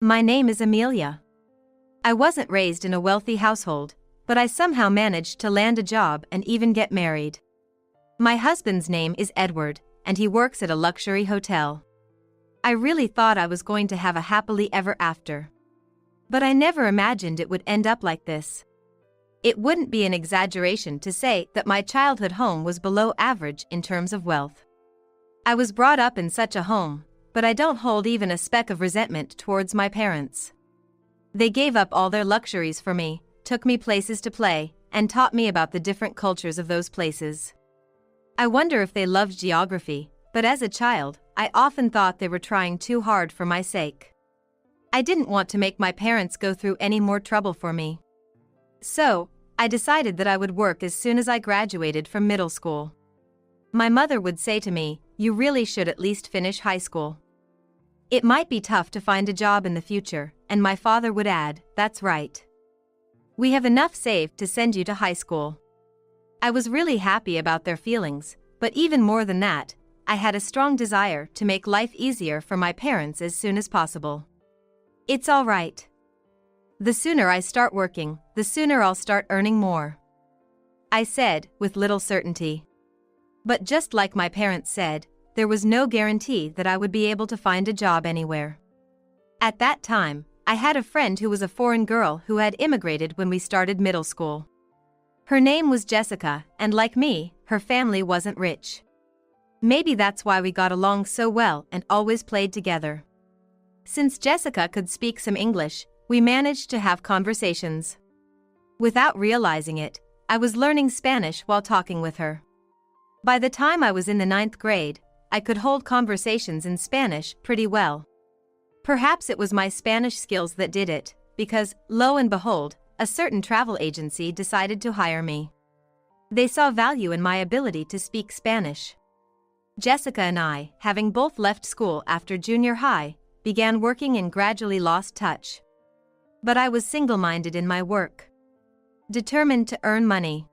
My name is Amelia. I wasn't raised in a wealthy household, but I somehow managed to land a job and even get married. My husband's name is Edward, and he works at a luxury hotel. I really thought I was going to have a happily ever after. But I never imagined it would end up like this. It wouldn't be an exaggeration to say that my childhood home was below average in terms of wealth. I was brought up in such a home, but I don't hold even a speck of resentment towards my parents. They gave up all their luxuries for me, took me places to play, and taught me about the different cultures of those places. I wonder if they loved geography, but as a child, I often thought they were trying too hard for my sake. I didn't want to make my parents go through any more trouble for me. So, I decided that I would work as soon as I graduated from middle school. My mother would say to me, "You really should at least finish high school. It might be tough to find a job in the future," and my father would add, "That's right. We have enough saved to send you to high school." I was really happy about their feelings, but even more than that, I had a strong desire to make life easier for my parents as soon as possible. It's all right. The sooner I start working, the sooner I'll start earning more, I said, with little certainty. But just like my parents said, there was no guarantee that I would be able to find a job anywhere. At that time, I had a friend who was a foreign girl who had immigrated when we started middle school. Her name was Jessica, and like me, her family wasn't rich. Maybe that's why we got along so well and always played together. Since Jessica could speak some English, we managed to have conversations. Without realizing it, I was learning Spanish while talking with her. By the time I was in the 9th grade, I could hold conversations in Spanish pretty well. Perhaps it was my Spanish skills that did it, because, lo and behold, a certain travel agency decided to hire me. They saw value in my ability to speak Spanish. Jessica and I, having both left school after junior high, began working and gradually lost touch. But I was single-minded in my work, determined to earn money.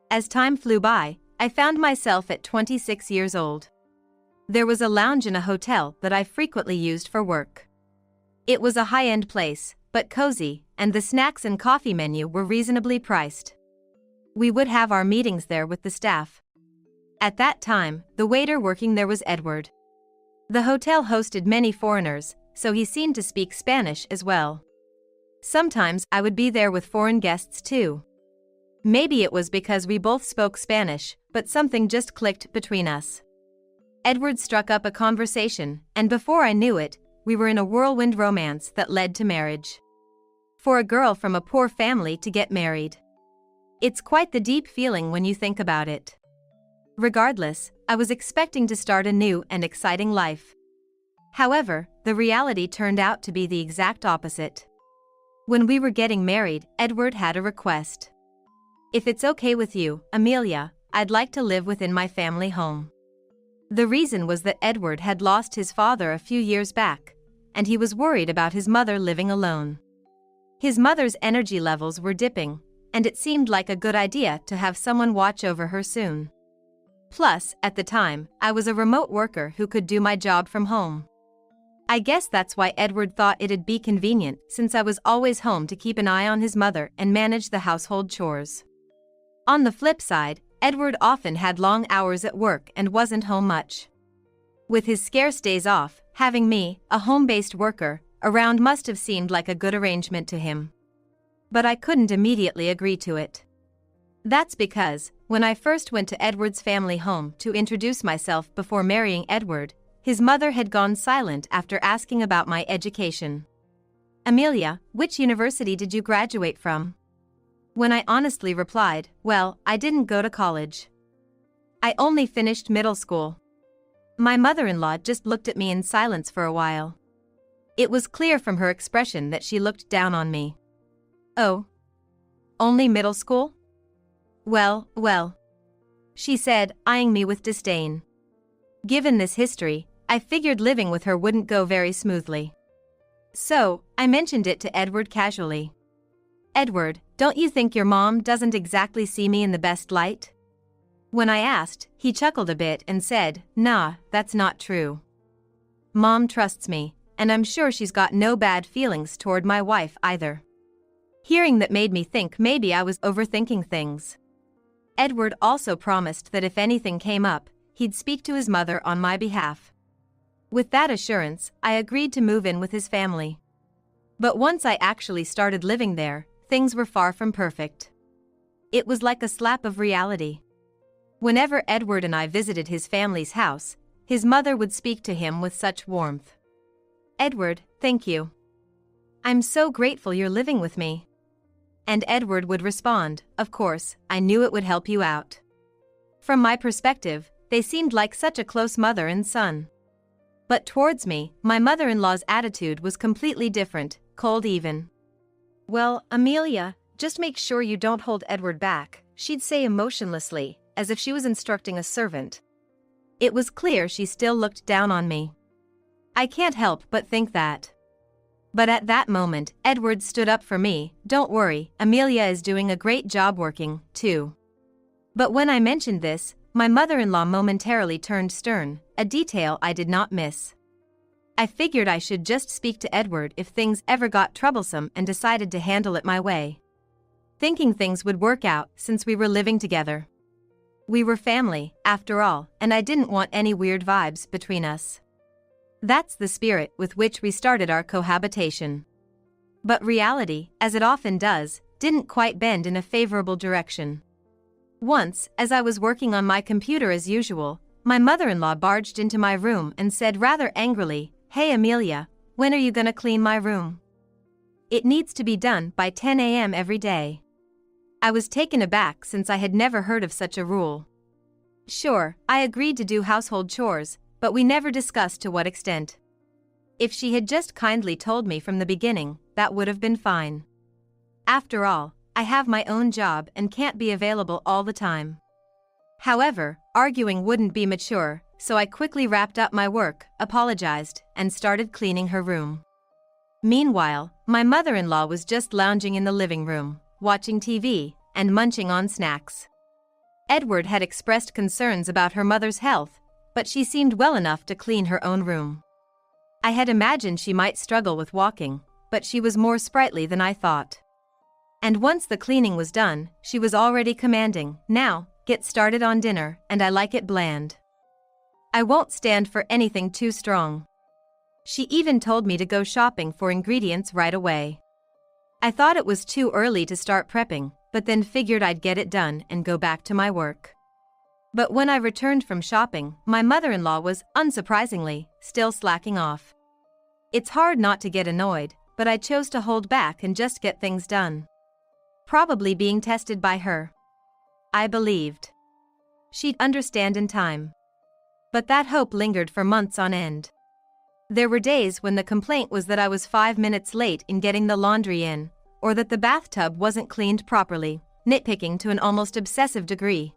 As time flew by, I found myself at 26 years old. There was a lounge in a hotel that I frequently used for work. It was a high-end place, but cozy, and the snacks and coffee menu were reasonably priced. We would have our meetings there with the staff. At that time, the waiter working there was Edward. The hotel hosted many foreigners, so he seemed to speak Spanish as well. Sometimes I would be there with foreign guests too. Maybe it was because we both spoke Spanish, but something just clicked between us. Edward struck up a conversation, and before I knew it, we were in a whirlwind romance that led to marriage. For a girl from a poor family to get married. It's quite the deep feeling when you think about it. Regardless, I was expecting to start a new and exciting life. However, the reality turned out to be the exact opposite. When we were getting married, Edward had a request. "If it's okay with you, Amelia, I'd like to live within my family home." The reason was that Edward had lost his father a few years back, and he was worried about his mother living alone. His mother's energy levels were dipping, and it seemed like a good idea to have someone watch over her soon. Plus, at the time, I was a remote worker who could do my job from home. I guess that's why Edward thought it'd be convenient, since I was always home to keep an eye on his mother and manage the household chores. On the flip side, Edward often had long hours at work and wasn't home much. With his scarce days off, having me, a home-based worker, around must have seemed like a good arrangement to him. But I couldn't immediately agree to it. That's because, when I first went to Edward's family home to introduce myself before marrying Edward, his mother had gone silent after asking about my education. "Amelia, which university did you graduate from?" When I honestly replied, "Well, I didn't go to college. I only finished middle school." My mother-in-law just looked at me in silence for a while. It was clear from her expression that she looked down on me. "Oh, only middle school? Well, she said, eyeing me with disdain. Given this history, I figured living with her wouldn't go very smoothly. So, I mentioned it to Edward casually. "Edward, don't you think your mom doesn't exactly see me in the best light?" When I asked, he chuckled a bit and said, "Nah, that's not true. Mom trusts me, and I'm sure she's got no bad feelings toward my wife either. Hearing that made me think maybe I was overthinking things. Edward also promised that if anything came up, he'd speak to his mother on my behalf. With that assurance, I agreed to move in with his family. But once I actually started living there, things were far from perfect. It was like a slap of reality. Whenever Edward and I visited his family's house, his mother would speak to him with such warmth. "Edward, thank you. I'm so grateful you're living with me." And Edward would respond, "Of course, I knew it would help you out." From my perspective, they seemed like such a close mother and son. But towards me, my mother-in-law's attitude was completely different, cold even. "Well, Amelia, just make sure you don't hold Edward back," she'd say emotionlessly, as if she was instructing a servant. It was clear she still looked down on me. I can't help but think that. But at that moment, Edward stood up for me. "Don't worry, Amelia is doing a great job working, too." But when I mentioned this, my mother-in-law momentarily turned stern, a detail I did not miss. I figured I should just speak to Edward if things ever got troublesome and decided to handle it my way. Thinking things would work out since we were living together. We were family, after all, and I didn't want any weird vibes between us. That's the spirit with which we started our cohabitation. But reality, as it often does, didn't quite bend in a favorable direction. Once, as I was working on my computer as usual, my mother-in-law barged into my room and said rather angrily, "Hey Amelia, when are you gonna clean my room? It needs to be done by 10 a.m. every day." I was taken aback since I had never heard of such a rule. Sure, I agreed to do household chores, but we never discussed to what extent. If she had just kindly told me from the beginning, that would have been fine. After all, I have my own job and can't be available all the time. However, arguing wouldn't be mature, so I quickly wrapped up my work, apologized, and started cleaning her room. Meanwhile, my mother-in-law was just lounging in the living room, watching TV, and munching on snacks. Edward had expressed concerns about her mother's health, but she seemed well enough to clean her own room. I had imagined she might struggle with walking, but she was more sprightly than I thought. And once the cleaning was done, she was already commanding, "Now, get started on dinner, and I like it bland. I won't stand for anything too strong." She even told me to go shopping for ingredients right away. I thought it was too early to start prepping, but then figured I'd get it done and go back to my work. But when I returned from shopping, my mother-in-law was, unsurprisingly, still slacking off. It's hard not to get annoyed, but I chose to hold back and just get things done. Probably being tested by her. I believed she'd understand in time. But that hope lingered for months on end. There were days when the complaint was that I was 5 minutes late in getting the laundry in, or that the bathtub wasn't cleaned properly, nitpicking to an almost obsessive degree.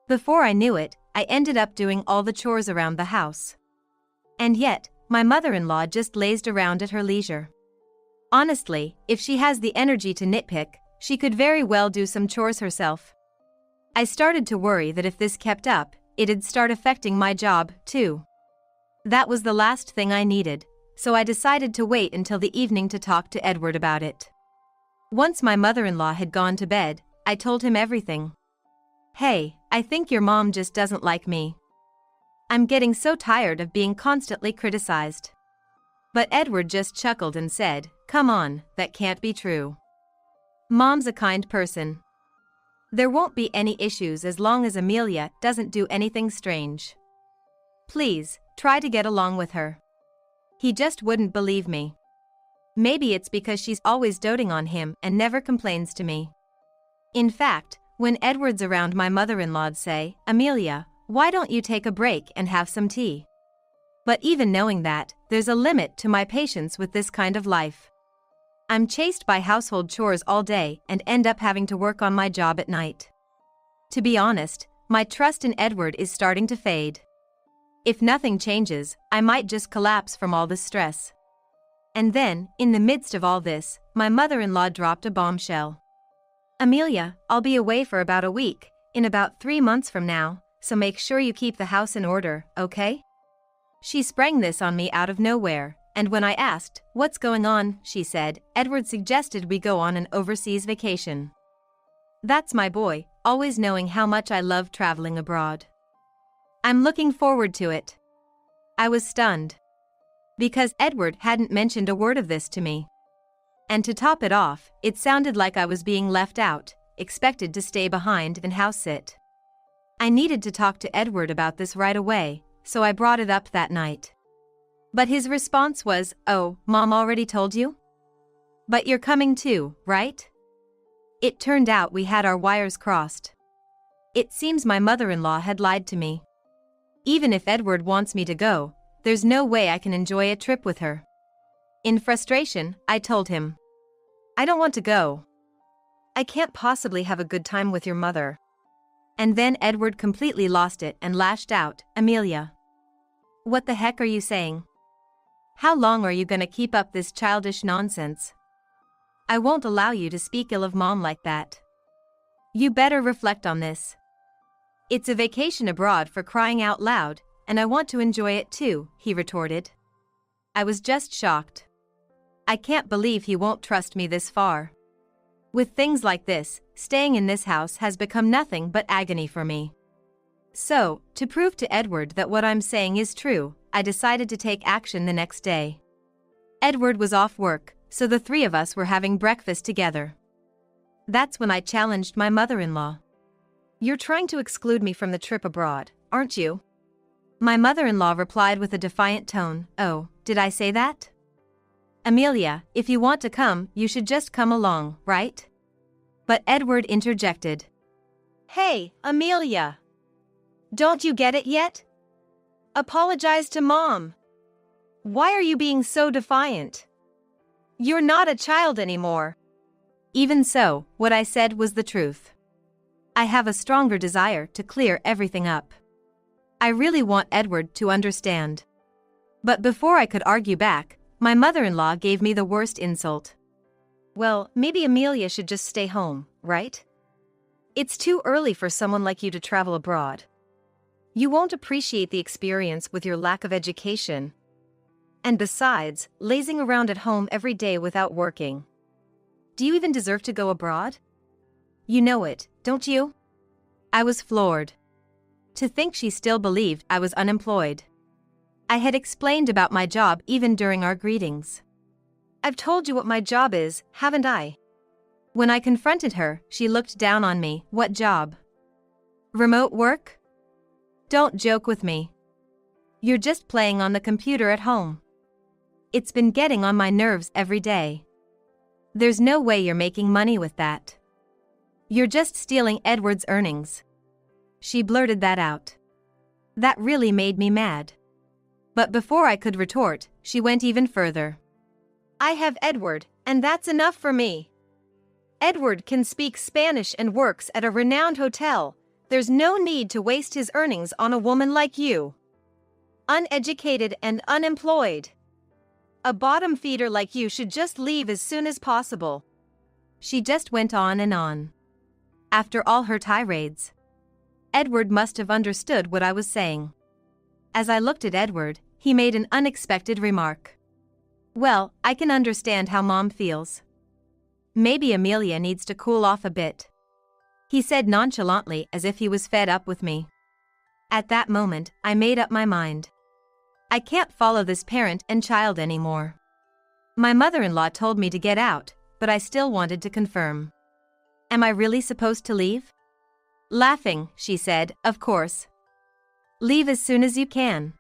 Before I knew it, I ended up doing all the chores around the house. And yet, my mother-in-law just lazed around at her leisure. Honestly, if she has the energy to nitpick, she could very well do some chores herself. I started to worry that if this kept up, it'd start affecting my job, too. That was the last thing I needed, so I decided to wait until the evening to talk to Edward about it. Once my mother-in-law had gone to bed, I told him everything. "Hey, I think your mom just doesn't like me. I'm getting so tired of being constantly criticized." But Edward just chuckled and said, "Come on, that can't be true. Mom's a kind person. There won't be any issues as long as Amelia doesn't do anything strange. Please, try to get along with her." He just wouldn't believe me. Maybe it's because she's always doting on him and never complains to me. In fact, when Edward's around, my mother-in-law'd say, "Amelia, why don't you take a break and have some tea?" But even knowing that, there's a limit to my patience with this kind of life. I'm chased by household chores all day and end up having to work on my job at night. To be honest, my trust in Edward is starting to fade. If nothing changes, I might just collapse from all this stress. And then, in the midst of all this, my mother-in-law dropped a bombshell. "Amelia, I'll be away for about a week, in about 3 months from now, so make sure you keep the house in order, okay?" She sprang this on me out of nowhere, and when I asked, "What's going on?" she said, "Edward suggested we go on an overseas vacation." That's my boy, always knowing how much I love traveling abroad. I'm looking forward to it. I was stunned. Because Edward hadn't mentioned a word of this to me. And to top it off, it sounded like I was being left out, expected to stay behind and house sit. I needed to talk to Edward about this right away, so I brought it up that night. But his response was, "Oh, Mom already told you? But you're coming too, right?" It turned out we had our wires crossed. It seems my mother-in-law had lied to me. Even if Edward wants me to go, there's no way I can enjoy a trip with her. In frustration, I told him, "I don't want to go. I can't possibly have a good time with your mother." And then Edward completely lost it and lashed out, "Amelia, what the heck are you saying? How long are you gonna keep up this childish nonsense? I won't allow you to speak ill of Mom like that. You better reflect on this. It's a vacation abroad for crying out loud, and I want to enjoy it too," he retorted. I was just shocked. I can't believe he won't trust me this far. With things like this, staying in this house has become nothing but agony for me. So, to prove to Edward that what I'm saying is true, I decided to take action the next day. Edward was off work, so the three of us were having breakfast together. That's when I challenged my mother-in-law. "You're trying to exclude me from the trip abroad, aren't you?" My mother-in-law replied with a defiant tone, "Oh, did I say that? Amelia, if you want to come, you should just come along, right?" But Edward interjected. "Hey, Amelia! Don't you get it yet? Apologize to Mom. Why are you being so defiant? You're not a child anymore." Even so, what I said was the truth. I have a stronger desire to clear everything up. I really want Edward to understand. But before I could argue back, my mother-in-law gave me the worst insult. "Well, maybe Amelia should just stay home, right? It's too early for someone like you to travel abroad. You won't appreciate the experience with your lack of education. And besides, lazing around at home every day without working. Do you even deserve to go abroad? You know it, don't you?" I was floored. To think she still believed I was unemployed. I had explained about my job even during our greetings. "I've told you what my job is, haven't I?" When I confronted her, she looked down on me. "What job? Remote work? Don't joke with me. You're just playing on the computer at home. It's been getting on my nerves every day. There's no way you're making money with that. You're just stealing Edward's earnings." She blurted that out. That really made me mad. But before I could retort, she went even further. "I have Edward, and that's enough for me. Edward can speak Spanish and works at a renowned hotel. There's no need to waste his earnings on a woman like you. Uneducated and unemployed. A bottom feeder like you should just leave as soon as possible." She just went on and on. After all her tirades, Edward must have understood what I was saying. As I looked at Edward, he made an unexpected remark. "Well, I can understand how Mom feels. Maybe Amelia needs to cool off a bit," he said nonchalantly as if he was fed up with me. At that moment, I made up my mind. I can't follow this parent and child anymore. My mother-in-law told me to get out, but I still wanted to confirm. "Am I really supposed to leave?" Laughing, she said, "Of course. Leave as soon as you can.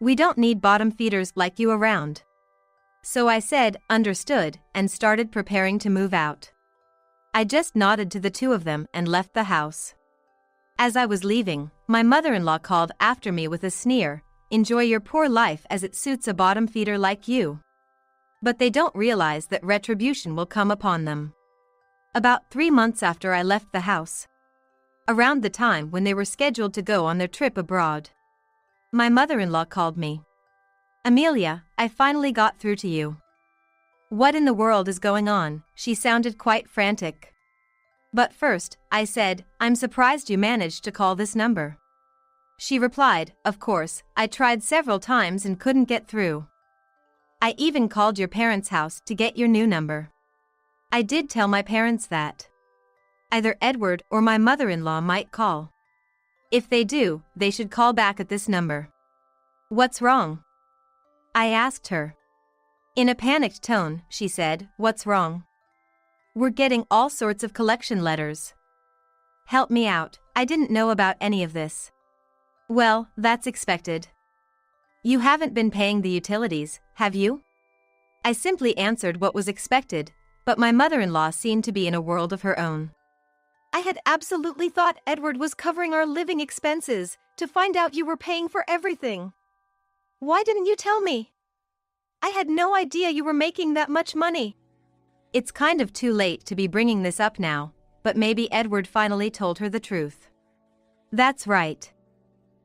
We don't need bottom feeders like you around." So I said, "Understood," and started preparing to move out. I just nodded to the two of them and left the house. As I was leaving, my mother-in-law called after me with a sneer, "Enjoy your poor life as it suits a bottom feeder like you. But they don't realize that retribution will come upon them." About 3 months after I left the house, around the time when they were scheduled to go on their trip abroad, my mother-in-law called me. "Amelia, I finally got through to you." "What in the world is going on?" She sounded quite frantic. "But first," I said, "I'm surprised you managed to call this number." She replied, "Of course, I tried several times and couldn't get through." I even called your parents' house to get your new number. I did tell my parents that either Edward or my mother-in-law might call. If they do, they should call back at this number. What's wrong? I asked her. In a panicked tone, she said, "What's wrong?" "We're getting all sorts of collection letters." "Help me out, I didn't know about any of this." "Well, that's expected. You haven't been paying the utilities, have you?" I simply answered what was expected, but my mother-in-law seemed to be in a world of her own. "I had absolutely thought Edward was covering our living expenses, to find out you were paying for everything. Why didn't you tell me? I had no idea you were making that much money." It's kind of too late to be bringing this up now, but maybe Edward finally told her the truth. That's right.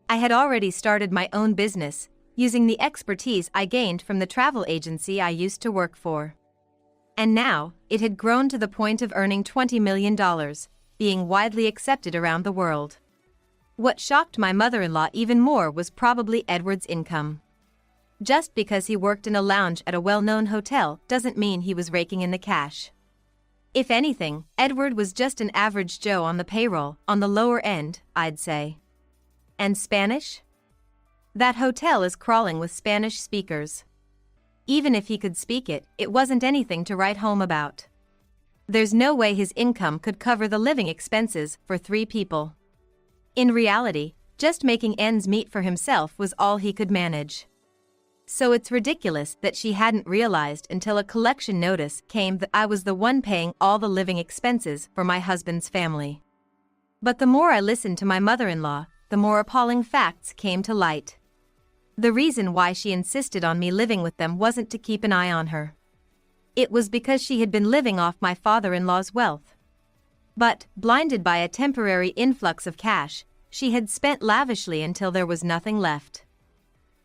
I had already started my own business, using the expertise I gained from the travel agency I used to work for. And now, it had grown to the point of earning $20 million, being widely accepted around the world. What shocked my mother-in-law even more was probably Edward's income. Just because he worked in a lounge at a well-known hotel doesn't mean he was raking in the cash. If anything, Edward was just an average Joe on the payroll, on the lower end, I'd say. And Spanish? That hotel is crawling with Spanish speakers. Even if he could speak it, it wasn't anything to write home about. There's no way his income could cover the living expenses for 3 people. In reality, just making ends meet for himself was all he could manage. So it's ridiculous that she hadn't realized until a collection notice came that I was the one paying all the living expenses for my husband's family. But the more I listened to my mother-in-law, the more appalling facts came to light. The reason why she insisted on me living with them wasn't to keep an eye on her. It was because she had been living off my father-in-law's wealth. But, blinded by a temporary influx of cash, she had spent lavishly until there was nothing left.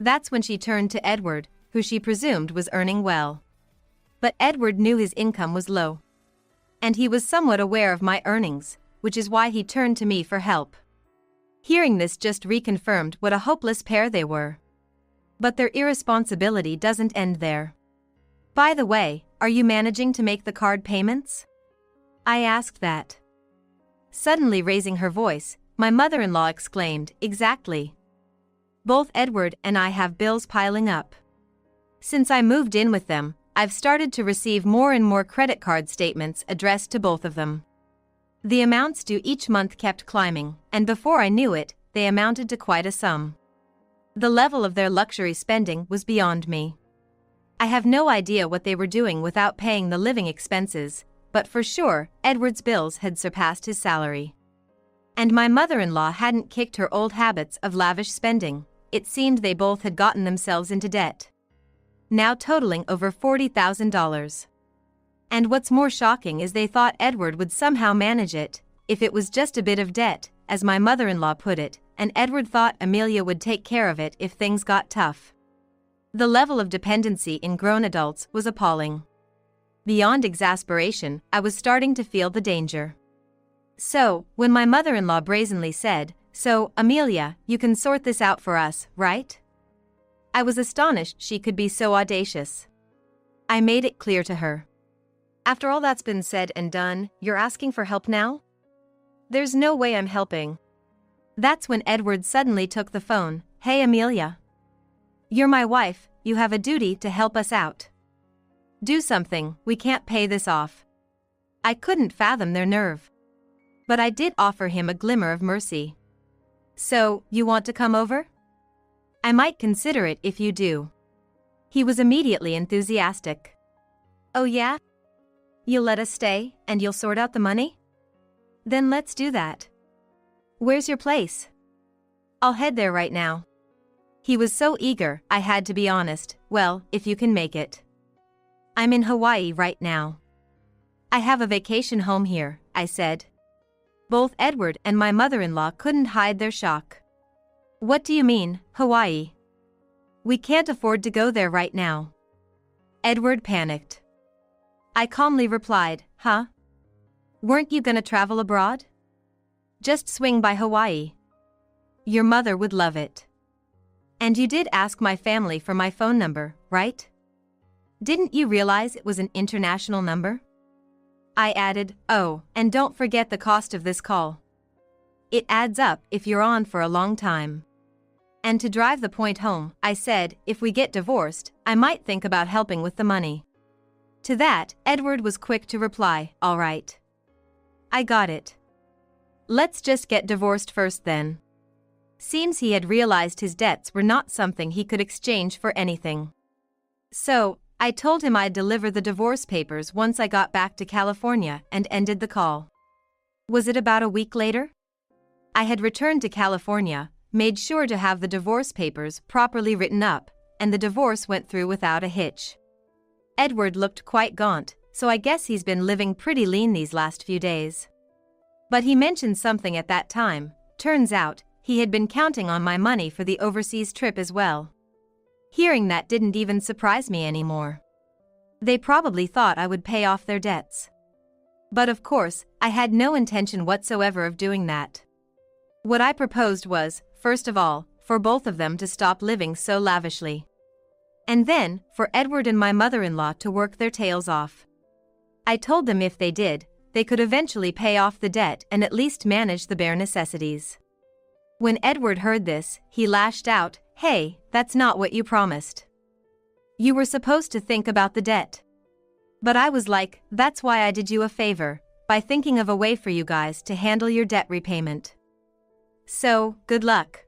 That's when she turned to Edward, who she presumed was earning well. But Edward knew his income was low. And he was somewhat aware of my earnings, which is why he turned to me for help. Hearing this just reconfirmed what a hopeless pair they were. But their irresponsibility doesn't end there. "By the way, are you managing to make the card payments?" I asked that. Suddenly raising her voice, my mother-in-law exclaimed, "Exactly. Both Edward and I have bills piling up. Since I moved in with them, I've started to receive more and more credit card statements addressed to both of them. The amounts due each month kept climbing, and before I knew it, they amounted to quite a sum. The level of their luxury spending was beyond me. I have no idea what they were doing without paying the living expenses, but for sure, Edward's bills had surpassed his salary. And my mother-in-law hadn't kicked her old habits of lavish spending. It seemed they both had gotten themselves into debt, now totaling over $40,000. And what's more shocking is they thought Edward would somehow manage it, if it was just a bit of debt, as my mother-in-law put it, and Edward thought Amelia would take care of it if things got tough. The level of dependency in grown adults was appalling. Beyond exasperation, I was starting to feel the danger. So, when my mother-in-law brazenly said, "So, Amelia, you can sort this out for us, right?" I was astonished she could be so audacious. I made it clear to her. "After all that's been said and done, you're asking for help now? There's no way I'm helping." That's when Edward suddenly took the phone. "Hey Amelia. You're my wife, you have a duty to help us out. Do something, we can't pay this off." I couldn't fathom their nerve. But I did offer him a glimmer of mercy. "So, you want to come over? I might consider it if you do." He was immediately enthusiastic. "Oh yeah? You'll let us stay, and you'll sort out the money? Then let's do that. Where's your place? I'll head there right now." He was so eager, I had to be honest. "Well, if you can make it." "I'm in Hawaii right now. I have a vacation home here," I said. Both Edward and my mother-in-law couldn't hide their shock. "What do you mean, Hawaii? We can't afford to go there right now." Edward panicked. I calmly replied, "Huh? Weren't you gonna travel abroad? Just swing by Hawaii. Your mother would love it. And you did ask my family for my phone number, right?" Didn't you realize it was an international number? I added, oh, and don't forget the cost of this call. It adds up if you're on for a long time. And to drive the point home, I said, if we get divorced, I might think about helping with the money. To that, Edward was quick to reply, all right. I got it. Let's just get divorced first then. Seems he had realized his debts were not something he could exchange for anything. So, I told him I'd deliver the divorce papers once I got back to California and ended the call. Was it about a week later? I had returned to California, made sure to have the divorce papers properly written up, and the divorce went through without a hitch. Edward looked quite gaunt, so I guess he's been living pretty lean these last few days. But he mentioned something at that time. Turns out, he had been counting on my money for the overseas trip as well. Hearing that didn't even surprise me anymore. They probably thought I would pay off their debts. But of course, I had no intention whatsoever of doing that. What I proposed was, first of all, for both of them to stop living so lavishly. And then, for Edward and my mother-in-law to work their tails off. I told them if they did, they could eventually pay off the debt and at least manage the bare necessities. When Edward heard this, he lashed out, hey, that's not what you promised. You were supposed to think about the debt. But I was like, that's why I did you a favor, by thinking of a way for you guys to handle your debt repayment. So, good luck.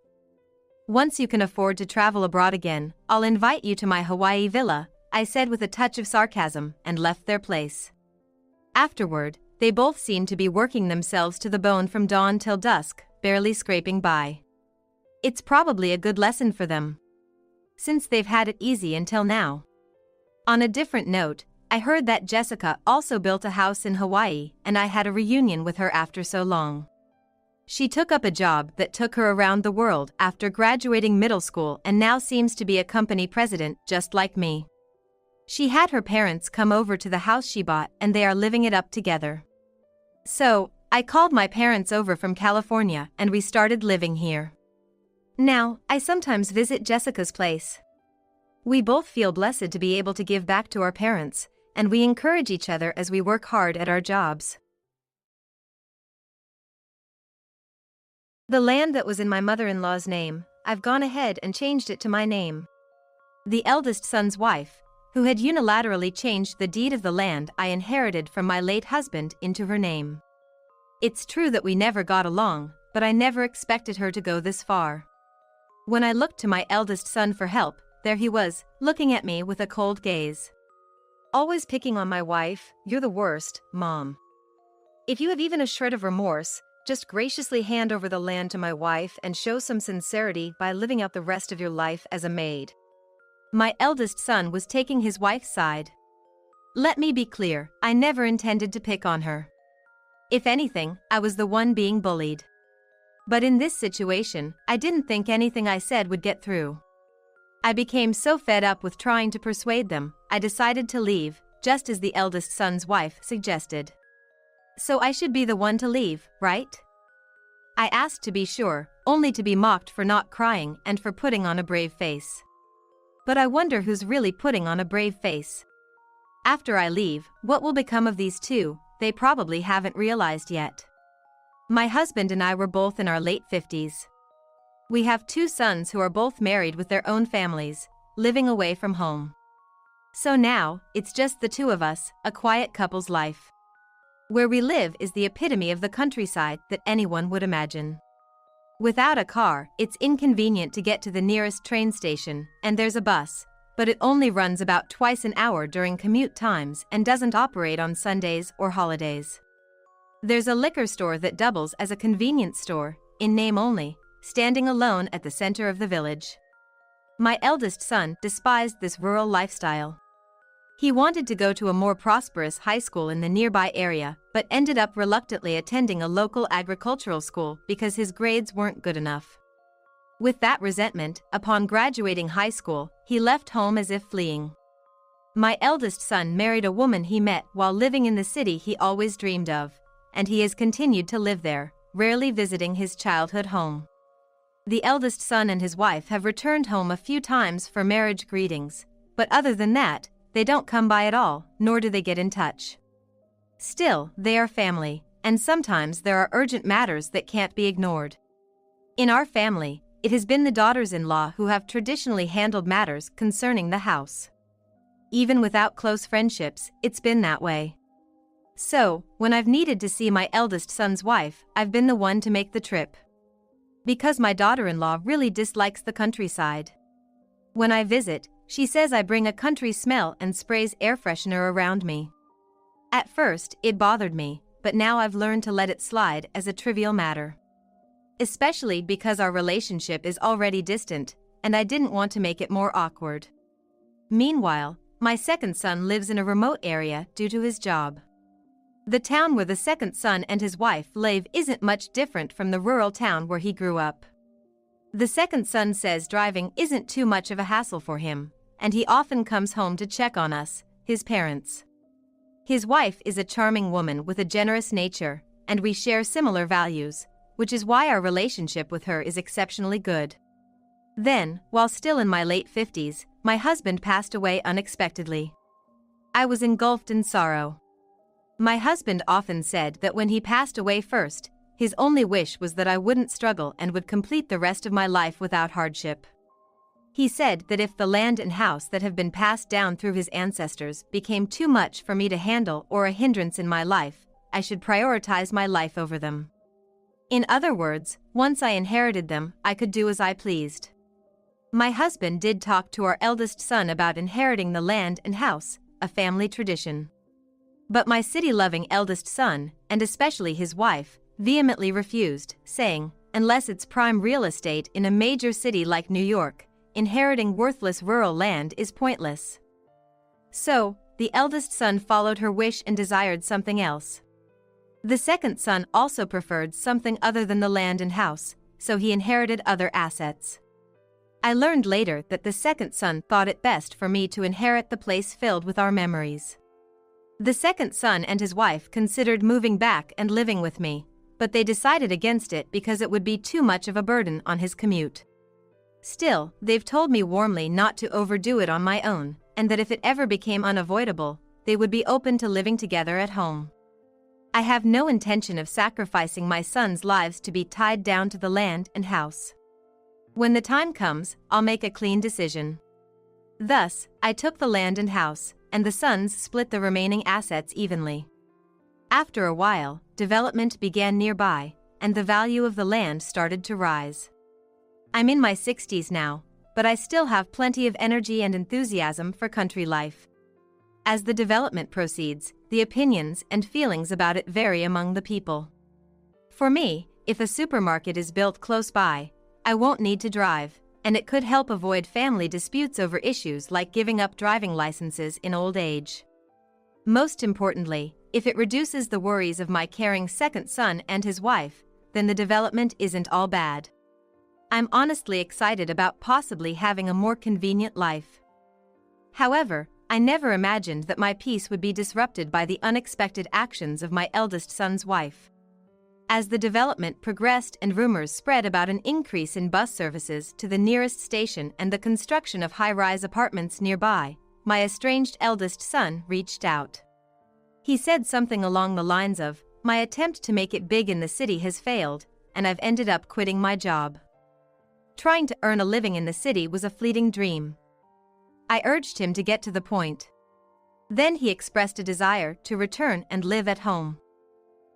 Once you can afford to travel abroad again, I'll invite you to my Hawaii villa, I said with a touch of sarcasm, and left their place. Afterward, they both seemed to be working themselves to the bone from dawn till dusk, barely scraping by. It's probably a good lesson for them, since they've had it easy until now. On a different note, I heard that Jessica also built a house in Hawaii, and I had a reunion with her after so long. She took up a job that took her around the world after graduating middle school and now seems to be a company president just like me. She had her parents come over to the house she bought and they are living it up together. So, I called my parents over from California and we started living here. Now, I sometimes visit Jessica's place. We both feel blessed to be able to give back to our parents, and we encourage each other as we work hard at our jobs. The land that was in my mother-in-law's name, I've gone ahead and changed it to my name. The eldest son's wife, who had unilaterally changed the deed of the land I inherited from my late husband into her name. It's true that we never got along, but I never expected her to go this far. When I looked to my eldest son for help, there he was, looking at me with a cold gaze. Always picking on my wife, you're the worst, Mom. If you have even a shred of remorse, just graciously hand over the land to my wife and show some sincerity by living out the rest of your life as a maid. My eldest son was taking his wife's side. Let me be clear, I never intended to pick on her. If anything, I was the one being bullied. But in this situation, I didn't think anything I said would get through. I became so fed up with trying to persuade them, I decided to leave, just as the eldest son's wife suggested. So I should be the one to leave, right? I asked to be sure, only to be mocked for not crying and for putting on a brave face. But I wonder who's really putting on a brave face. After I leave, what will become of these two? They probably haven't realized yet. My husband and I were both in our late 50s. We have 2 sons who are both married with their own families, living away from home. So now, it's just the 2 of us, a quiet couple's life. Where we live is the epitome of the countryside that anyone would imagine. Without a car, it's inconvenient to get to the nearest train station, and there's a bus, but it only runs about twice an hour during commute times and doesn't operate on Sundays or holidays. There's a liquor store that doubles as a convenience store, in name only, standing alone at the center of the village. My eldest son despised this rural lifestyle. He wanted to go to a more prosperous high school in the nearby area, but ended up reluctantly attending a local agricultural school because his grades weren't good enough. With that resentment, upon graduating high school, he left home as if fleeing. My eldest son married a woman he met while living in the city he always dreamed of, and he has continued to live there, rarely visiting his childhood home. The eldest son and his wife have returned home a few times for marriage greetings, but other than that, they don't come by at all, nor do they get in touch. Still, they are family, and sometimes there are urgent matters that can't be ignored. In our family, it has been the daughters-in-law who have traditionally handled matters concerning the house. Even without close friendships, it's been that way. So, when I've needed to see my eldest son's wife, I've been the one to make the trip. Because my daughter-in-law really dislikes the countryside. When I visit, she says I bring a country smell and sprays air freshener around me. At first, it bothered me, but now I've learned to let it slide as a trivial matter. Especially because our relationship is already distant, and I didn't want to make it more awkward. Meanwhile, my second son lives in a remote area due to his job. The town where the second son and his wife live isn't much different from the rural town where he grew up. The second son says driving isn't too much of a hassle for him, and he often comes home to check on us, his parents. His wife is a charming woman with a generous nature, and we share similar values, which is why our relationship with her is exceptionally good. Then, while still in my late 50s, my husband passed away unexpectedly. I was engulfed in sorrow. My husband often said that when he passed away first, his only wish was that I wouldn't struggle and would complete the rest of my life without hardship. He said that if the land and house that have been passed down through his ancestors became too much for me to handle or a hindrance in my life, I should prioritize my life over them. In other words, once I inherited them, I could do as I pleased. My husband did talk to our eldest son about inheriting the land and house, a family tradition. But my city-loving eldest son, and especially his wife, vehemently refused, saying, unless it's prime real estate in a major city like New York, inheriting worthless rural land is pointless. So, the eldest son followed her wish and desired something else. The second son also preferred something other than the land and house, so he inherited other assets. I learned later that the second son thought it best for me to inherit the place filled with our memories. The second son and his wife considered moving back and living with me, but they decided against it because it would be too much of a burden on his commute. Still, they've told me warmly not to overdo it on my own, and that if it ever became unavoidable, they would be open to living together at home. I have no intention of sacrificing my sons' lives to be tied down to the land and house. When the time comes, I'll make a clean decision. Thus, I took the land and house, and the sons split the remaining assets evenly. After a while, development began nearby, and the value of the land started to rise. I'm in my 60s now, but I still have plenty of energy and enthusiasm for country life. As the development proceeds, the opinions and feelings about it vary among the people. For me, if a supermarket is built close by, I won't need to drive, and it could help avoid family disputes over issues like giving up driving licenses in old age. Most importantly, if it reduces the worries of my caring second son and his wife, then the development isn't all bad. I'm honestly excited about possibly having a more convenient life. However, I never imagined that my peace would be disrupted by the unexpected actions of my eldest son's wife. As the development progressed and rumors spread about an increase in bus services to the nearest station and the construction of high-rise apartments nearby, my estranged eldest son reached out. He said something along the lines of, "My attempt to make it big in the city has failed, and I've ended up quitting my job. Trying to earn a living in the city was a fleeting dream." I urged him to get to the point. Then he expressed a desire to return and live at home.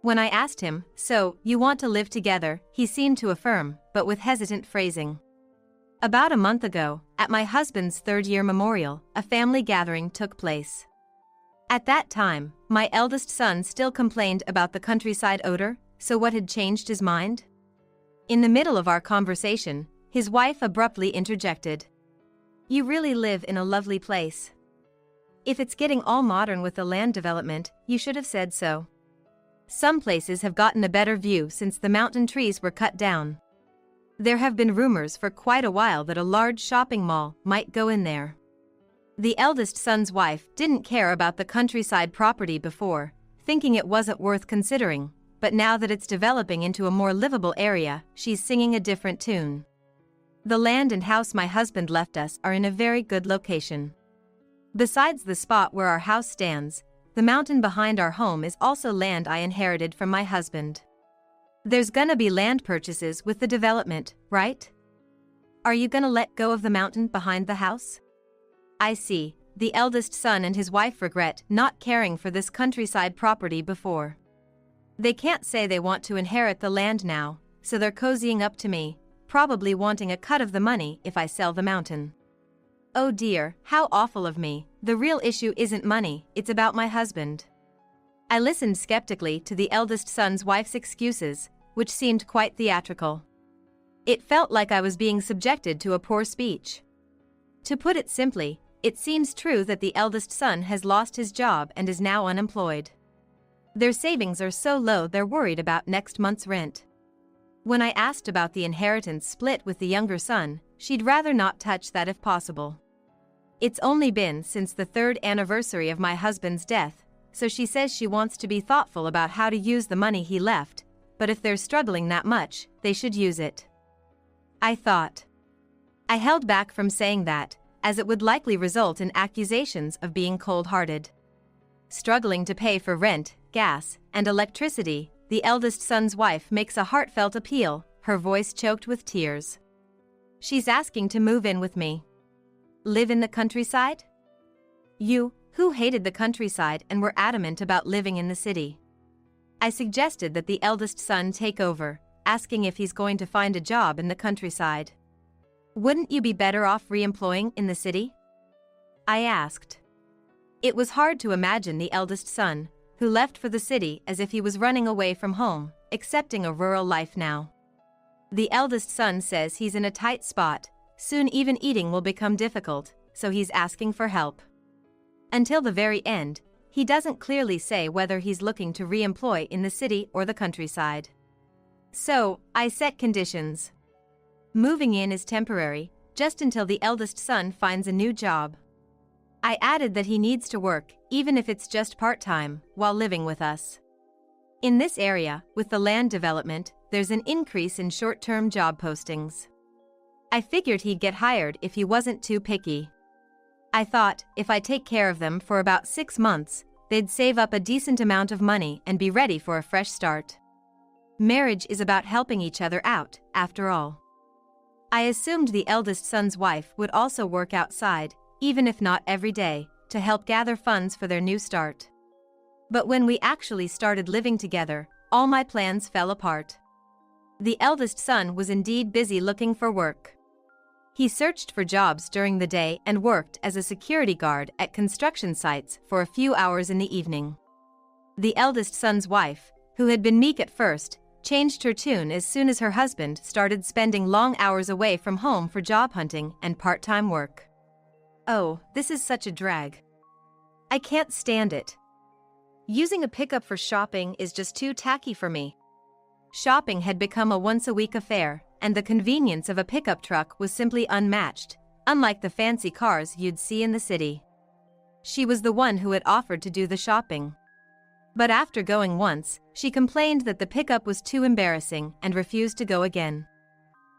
When I asked him, "So, you want to live together?" he seemed to affirm, but with hesitant phrasing. About a month ago, at my husband's third-year memorial, a family gathering took place. At that time, my eldest son still complained about the countryside odor, so what had changed his mind? In the middle of our conversation, his wife abruptly interjected. "You really live in a lovely place. If it's getting all modern with the land development, you should have said so. Some places have gotten a better view since the mountain trees were cut down. There have been rumors for quite a while that a large shopping mall might go in there." The eldest son's wife didn't care about the countryside property before, thinking it wasn't worth considering, but now that it's developing into a more livable area, she's singing a different tune. The land and house my husband left us are in a very good location. Besides the spot where our house stands, the mountain behind our home is also land I inherited from my husband. There's gonna be land purchases with the development, right? Are you gonna let go of the mountain behind the house? I see. The eldest son and his wife regret not caring for this countryside property before. They can't say they want to inherit the land now, so they're cozying up to me, probably wanting a cut of the money if I sell the mountain. Oh dear, how awful of me. The real issue isn't money, it's about my husband. I listened skeptically to the eldest son's wife's excuses, which seemed quite theatrical. It felt like I was being subjected to a poor speech. To put it simply, it seems true that the eldest son has lost his job and is now unemployed. Their savings are so low they're worried about next month's rent. When I asked about the inheritance split with the younger son, she'd rather not touch that if possible. It's only been since the 3rd anniversary of my husband's death, so she says she wants to be thoughtful about how to use the money he left, but if they're struggling that much, they should use it. I thought. I held back from saying that, as it would likely result in accusations of being cold-hearted. Struggling to pay for rent, gas, and electricity, the eldest son's wife makes a heartfelt appeal, her voice choked with tears. She's asking to move in with me. Live in the countryside? You, who hated the countryside and were adamant about living in the city. I suggested that the eldest son take over, asking if he's going to find a job in the countryside. Wouldn't you be better off re-employing in the city? I asked. It was hard to imagine the eldest son, who left for the city as if he was running away from home, accepting a rural life now. The eldest son says he's in a tight spot, soon even eating will become difficult, so he's asking for help. Until the very end, he doesn't clearly say whether he's looking to re-employ in the city or the countryside. So, I set conditions. Moving in is temporary, just until the eldest son finds a new job. I added that he needs to work, even if it's just part-time, while living with us. In this area, with the land development, there's an increase in short-term job postings. I figured he'd get hired if he wasn't too picky. I thought, if I take care of them for about 6 months, they'd save up a decent amount of money and be ready for a fresh start. Marriage is about helping each other out, after all. I assumed the eldest son's wife would also work outside, even if not every day, to help gather funds for their new start. But when we actually started living together, all my plans fell apart. The eldest son was indeed busy looking for work. He searched for jobs during the day and worked as a security guard at construction sites for a few hours in the evening. The eldest son's wife, who had been meek at first, changed her tune as soon as her husband started spending long hours away from home for job hunting and part-time work. Oh, this is such a drag. I can't stand it. Using a pickup for shopping is just too tacky for me. Shopping had become a once-a-week affair, and the convenience of a pickup truck was simply unmatched, unlike the fancy cars you'd see in the city. She was the one who had offered to do the shopping. But after going once, she complained that the pickup was too embarrassing and refused to go again.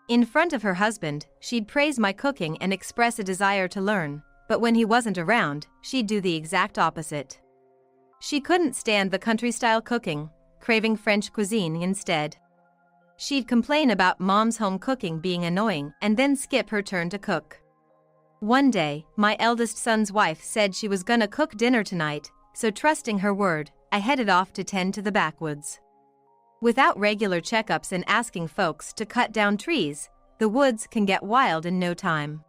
In front of her husband, she'd praise my cooking and express a desire to learn, but when he wasn't around, she'd do the exact opposite. She couldn't stand the country-style cooking, craving French cuisine instead. She'd complain about mom's home cooking being annoying and then skip her turn to cook. One day, my eldest son's wife said she was gonna cook dinner tonight, so trusting her word, I headed off to tend to the backwoods. Without regular checkups and asking folks to cut down trees, the woods can get wild in no time.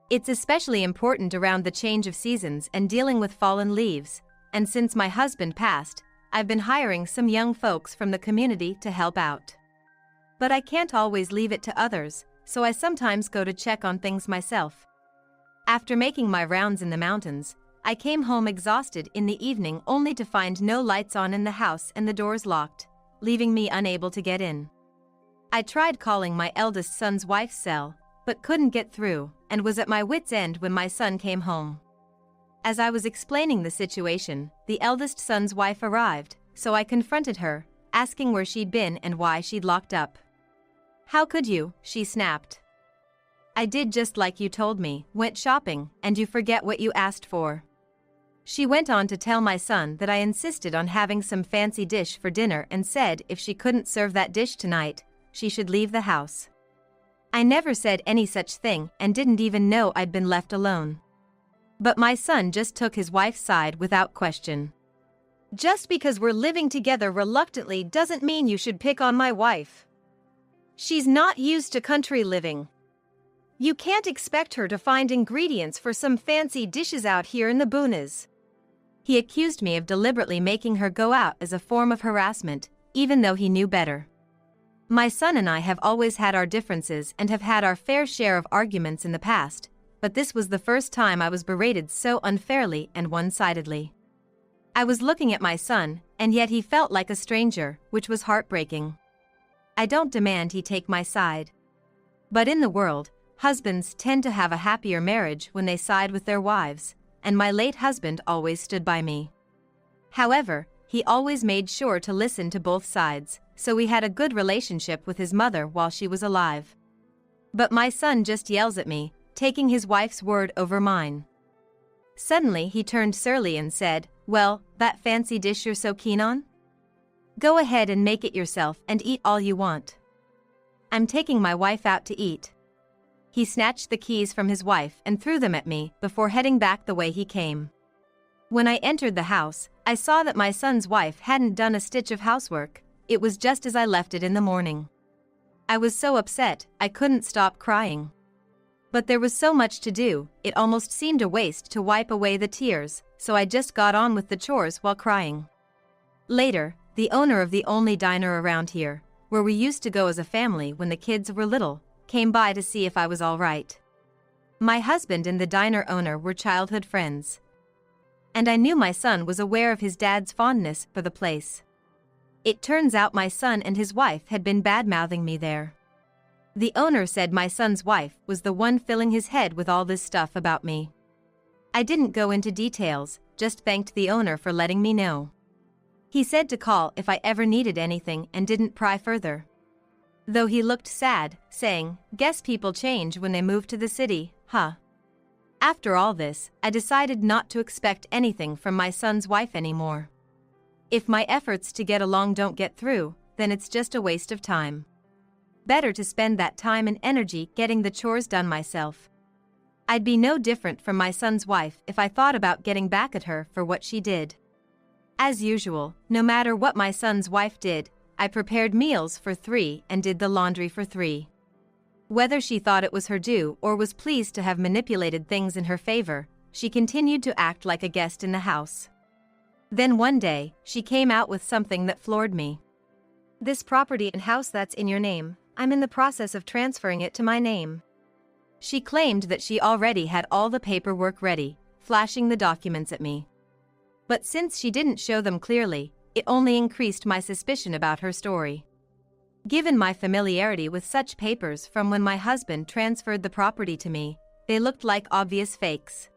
It's especially important around the change of seasons and dealing with fallen leaves, and since my husband passed, I've been hiring some young folks from the community to help out. But I can't always leave it to others, so I sometimes go to check on things myself. After making my rounds in the mountains, I came home exhausted in the evening only to find no lights on in the house and the doors locked, leaving me unable to get in. I tried calling my eldest son's wife's cell, but couldn't get through, and was at my wit's end when my son came home. As I was explaining the situation, the eldest son's wife arrived, so I confronted her, asking where she'd been and why she'd locked up. "How could you?" she snapped. I did just like you told me, went shopping, and you forget what you asked for." She went on to tell my son that I insisted on having some fancy dish for dinner and said if she couldn't serve that dish tonight, she should leave the house. I never said any such thing and didn't even know I'd been left alone. But my son just took his wife's side without question. "Just because we're living together reluctantly doesn't mean you should pick on my wife. She's not used to country living. You can't expect her to find ingredients for some fancy dishes out here in the boonies." He accused me of deliberately making her go out as a form of harassment, even though he knew better. My son and I have always had our differences and have had our fair share of arguments in the past, but this was the first time I was berated so unfairly and one-sidedly. I was looking at my son, and yet he felt like a stranger, which was heartbreaking. I don't demand he take my side. But in the world, husbands tend to have a happier marriage when they side with their wives, and my late husband always stood by me. However, he always made sure to listen to both sides, so we had a good relationship with his mother while she was alive. But my son just yells at me, taking his wife's word over mine. Suddenly he turned surly and said, "Well, that fancy dish you're so keen on? Go ahead and make it yourself and eat all you want. I'm taking my wife out to eat." He snatched the keys from his wife and threw them at me before heading back the way he came. When I entered the house, I saw that my son's wife hadn't done a stitch of housework. It was just as I left it in the morning. I was so upset, I couldn't stop crying. But there was so much to do, it almost seemed a waste to wipe away the tears, so I just got on with the chores while crying. Later, the owner of the only diner around here, where we used to go as a family when the kids were little, came by to see if I was all right. My husband and the diner owner were childhood friends. And I knew my son was aware of his dad's fondness for the place. It turns out my son and his wife had been bad-mouthing me there. The owner said my son's wife was the one filling his head with all this stuff about me. I didn't go into details, just thanked the owner for letting me know. He said to call if I ever needed anything and didn't pry further. Though he looked sad, saying, "Guess people change when they move to the city, huh?" After all this, I decided not to expect anything from my son's wife anymore. If my efforts to get along don't get through, then it's just a waste of time. Better to spend that time and energy getting the chores done myself. I'd be no different from my son's wife if I thought about getting back at her for what she did. As usual, no matter what my son's wife did, I prepared meals for 3 and did the laundry for 3. Whether she thought it was her due or was pleased to have manipulated things in her favor, she continued to act like a guest in the house. Then one day, she came out with something that floored me. "This property and house that's in your name, I'm in the process of transferring it to my name." She claimed that she already had all the paperwork ready, flashing the documents at me. But since she didn't show them clearly, it only increased my suspicion about her story. Given my familiarity with such papers from when my husband transferred the property to me, they looked like obvious fakes.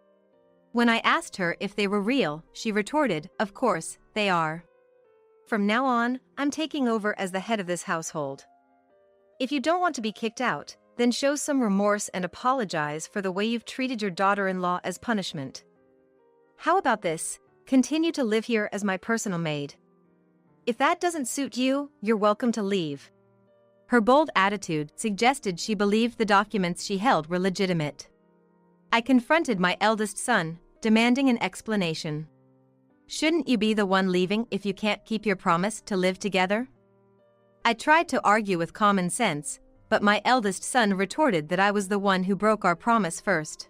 When I asked her if they were real, she retorted, "Of course, they are. From now on, I'm taking over as the head of this household. If you don't want to be kicked out, then show some remorse and apologize for the way you've treated your daughter-in-law as punishment. How about this? Continue to live here as my personal maid. If that doesn't suit you, you're welcome to leave." Her bold attitude suggested she believed the documents she held were legitimate. I confronted my eldest son, demanding an explanation. "Shouldn't you be the one leaving if you can't keep your promise to live together?" I tried to argue with common sense, but my eldest son retorted that I was the one who broke our promise first.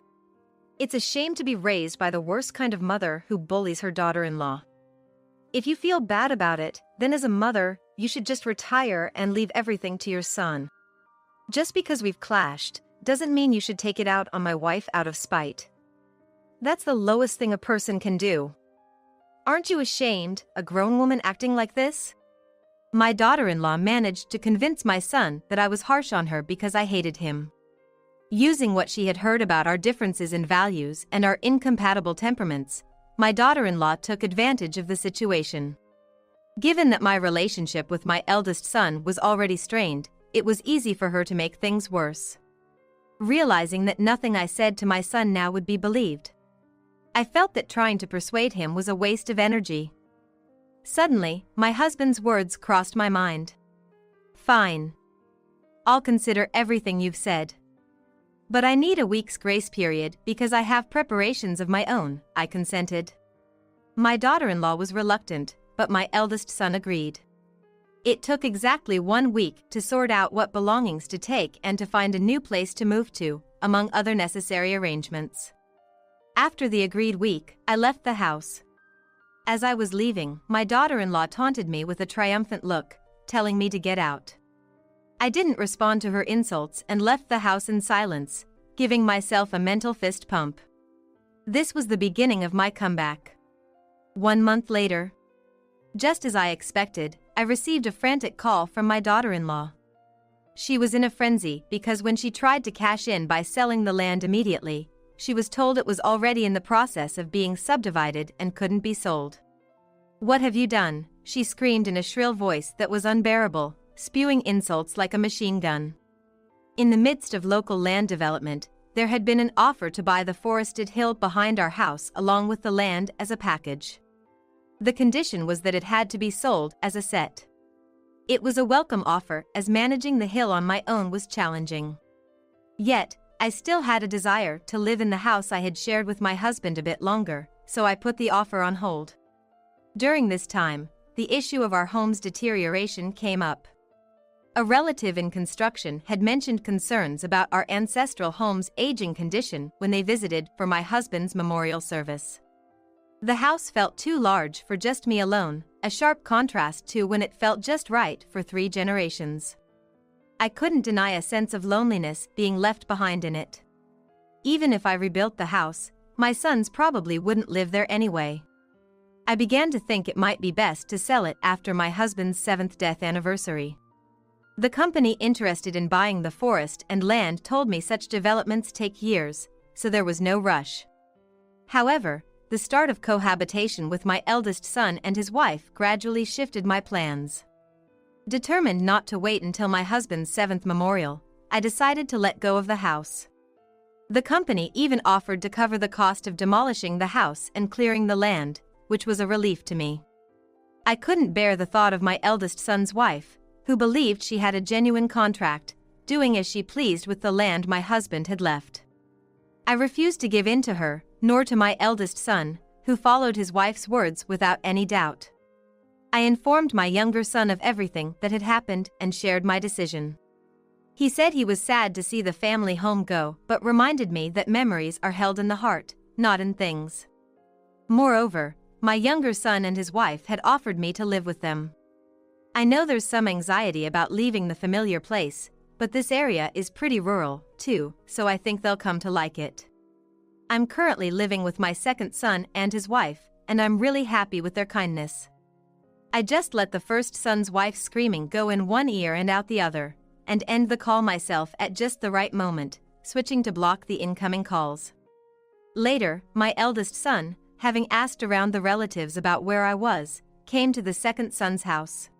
"It's a shame to be raised by the worst kind of mother who bullies her daughter-in-law. If you feel bad about it, then as a mother, you should just retire and leave everything to your son. Just because we've clashed, doesn't mean you should take it out on my wife out of spite. That's the lowest thing a person can do. Aren't you ashamed, a grown woman acting like this?" My daughter-in-law managed to convince my son that I was harsh on her because I hated him. Using what she had heard about our differences in values and our incompatible temperaments, my daughter-in-law took advantage of the situation. Given that my relationship with my eldest son was already strained, it was easy for her to make things worse. realizing that nothing I said to my son now would be believed. I felt that trying to persuade him was a waste of energy. Suddenly, my husband's words crossed my mind. "Fine. I'll consider everything you've said. But I need a week's grace period because I have preparations of my own," I consented. My daughter-in-law was reluctant, but my eldest son agreed. It took exactly 1 week to sort out what belongings to take and to find a new place to move to, among other necessary arrangements. After the agreed week, I left the house. As I was leaving, my daughter-in-law taunted me with a triumphant look, telling me to get out. I didn't respond to her insults and left the house in silence, giving myself a mental fist pump. This was the beginning of my comeback. 1 month later, just as I expected, I received a frantic call from my daughter-in-law. She was in a frenzy because when she tried to cash in by selling the land immediately, she was told it was already in the process of being subdivided and couldn't be sold. "What have you done?" she screamed in a shrill voice that was unbearable, spewing insults like a machine gun. In the midst of local land development, there had been an offer to buy the forested hill behind our house along with the land as a package. The condition was that it had to be sold as a set. It was a welcome offer as managing the hill on my own was challenging. Yet, I still had a desire to live in the house I had shared with my husband a bit longer, so I put the offer on hold. During this time, the issue of our home's deterioration came up. A relative in construction had mentioned concerns about our ancestral home's aging condition when they visited for my husband's memorial service. The house felt too large for just me alone, a sharp contrast to when it felt just right for 3 generations. I couldn't deny a sense of loneliness being left behind in it. Even if I rebuilt the house, my sons probably wouldn't live there anyway. I began to think it might be best to sell it after my husband's 7th death anniversary. The company interested in buying the forest and land told me such developments take years, so there was no rush. However, the start of cohabitation with my eldest son and his wife gradually shifted my plans. Determined not to wait until my husband's 7th memorial, I decided to let go of the house. The company even offered to cover the cost of demolishing the house and clearing the land, which was a relief to me. I couldn't bear the thought of my eldest son's wife, who believed she had a genuine contract, doing as she pleased with the land my husband had left. I refused to give in to her, nor to my eldest son, who followed his wife's words without any doubt. I informed my younger son of everything that had happened and shared my decision. He said he was sad to see the family home go, but reminded me that memories are held in the heart, not in things. Moreover, my younger son and his wife had offered me to live with them. I know there's some anxiety about leaving the familiar place, but this area is pretty rural, too, so I think they'll come to like it. I'm currently living with my second son and his wife, and I'm really happy with their kindness. I just let the first son's wife screaming go in one ear and out the other, and end the call myself at just the right moment, switching to block the incoming calls. Later, my eldest son, having asked around the relatives about where I was, came to the second son's house.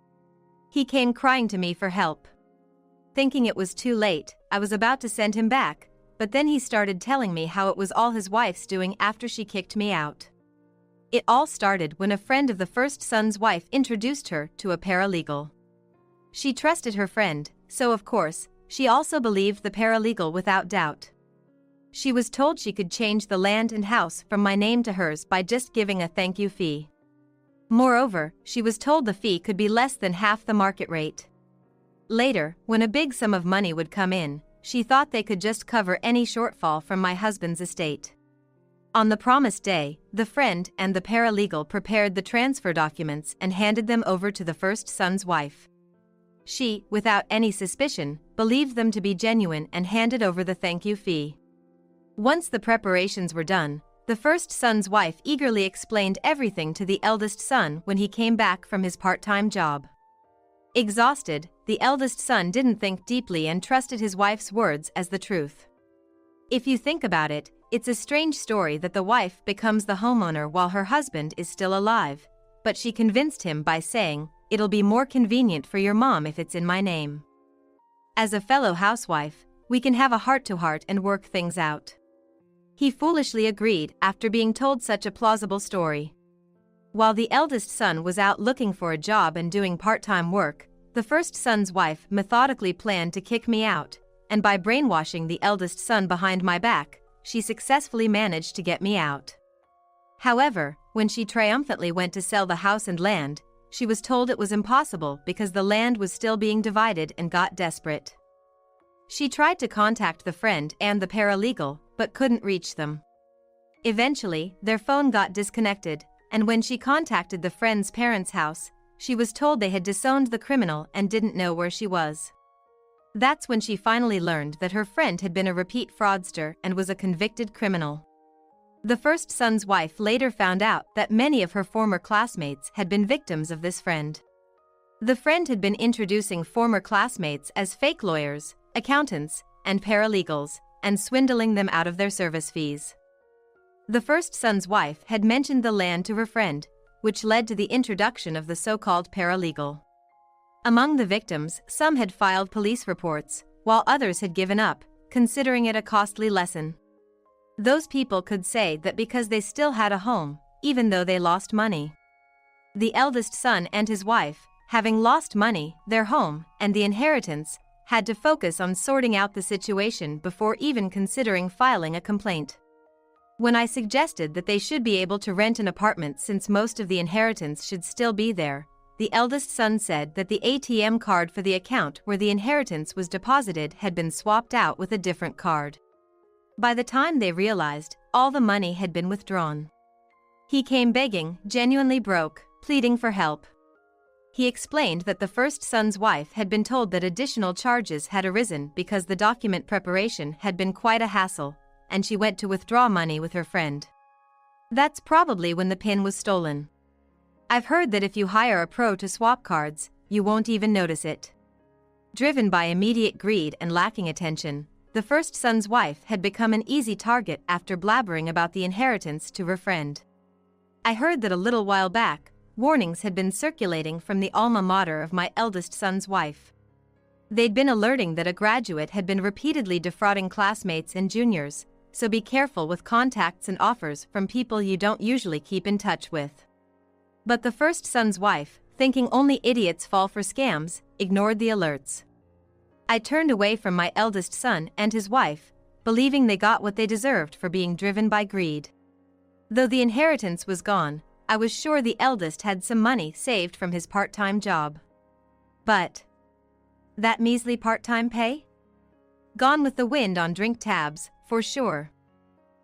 He came crying to me for help. Thinking it was too late, I was about to send him back, but then he started telling me how it was all his wife's doing after she kicked me out. It all started when a friend of the first son's wife introduced her to a paralegal. She trusted her friend, so of course, she also believed the paralegal without doubt. She was told she could change the land and house from my name to hers by just giving a thank you fee. Moreover, she was told the fee could be less than half the market rate. Later, when a big sum of money would come in, she thought they could just cover any shortfall from my husband's estate. On the promised day, the friend and the paralegal prepared the transfer documents and handed them over to the first son's wife. She, without any suspicion, believed them to be genuine and handed over the thank you fee. Once the preparations were done, the first son's wife eagerly explained everything to the eldest son when he came back from his part-time job. Exhausted, the eldest son didn't think deeply and trusted his wife's words as the truth. If you think about it, it's a strange story that the wife becomes the homeowner while her husband is still alive, but she convinced him by saying, "It'll be more convenient for your mom if it's in my name." As a fellow housewife, we can have a heart-to-heart and work things out." He foolishly agreed after being told such a plausible story. While the eldest son was out looking for a job and doing part-time work, the first son's wife methodically planned to kick me out, and by brainwashing the eldest son behind my back, she successfully managed to get me out. However, when she triumphantly went to sell the house and land, she was told it was impossible because the land was still being divided and got desperate. She tried to contact the friend and the paralegal, but couldn't reach them. Eventually, their phone got disconnected, and when she contacted the friend's parents' house, she was told they had disowned the criminal and didn't know where she was. That's when she finally learned that her friend had been a repeat fraudster and was a convicted criminal. The first son's wife later found out that many of her former classmates had been victims of this friend. The friend had been introducing former classmates as fake lawyers, accountants, and paralegals, and swindling them out of their service fees. The first son's wife had mentioned the land to her friend, which led to the introduction of the so-called paralegal. Among the victims, some had filed police reports, while others had given up, considering it a costly lesson. Those people could say that because they still had a home, even though they lost money. The eldest son and his wife, having lost money, their home, and the inheritance, had to focus on sorting out the situation before even considering filing a complaint. When I suggested that they should be able to rent an apartment since most of the inheritance should still be there, the eldest son said that the ATM card for the account where the inheritance was deposited had been swapped out with a different card. By the time they realized, all the money had been withdrawn. He came begging, genuinely broke, pleading for help. He explained that the first son's wife had been told that additional charges had arisen because the document preparation had been quite a hassle, and she went to withdraw money with her friend. That's probably when the PIN was stolen. I've heard that if you hire a pro to swap cards, you won't even notice it. Driven by immediate greed and lacking attention, the first son's wife had become an easy target after blabbering about the inheritance to her friend. I heard that a little while back, warnings had been circulating from the alma mater of my eldest son's wife. They'd been alerting that a graduate had been repeatedly defrauding classmates and juniors, so be careful with contacts and offers from people you don't usually keep in touch with. But the first son's wife, thinking only idiots fall for scams, ignored the alerts. I turned away from my eldest son and his wife, believing they got what they deserved for being driven by greed. Though the inheritance was gone, I was sure the eldest had some money saved from his part-time job. But that measly part-time pay? Gone with the wind on drink tabs, for sure.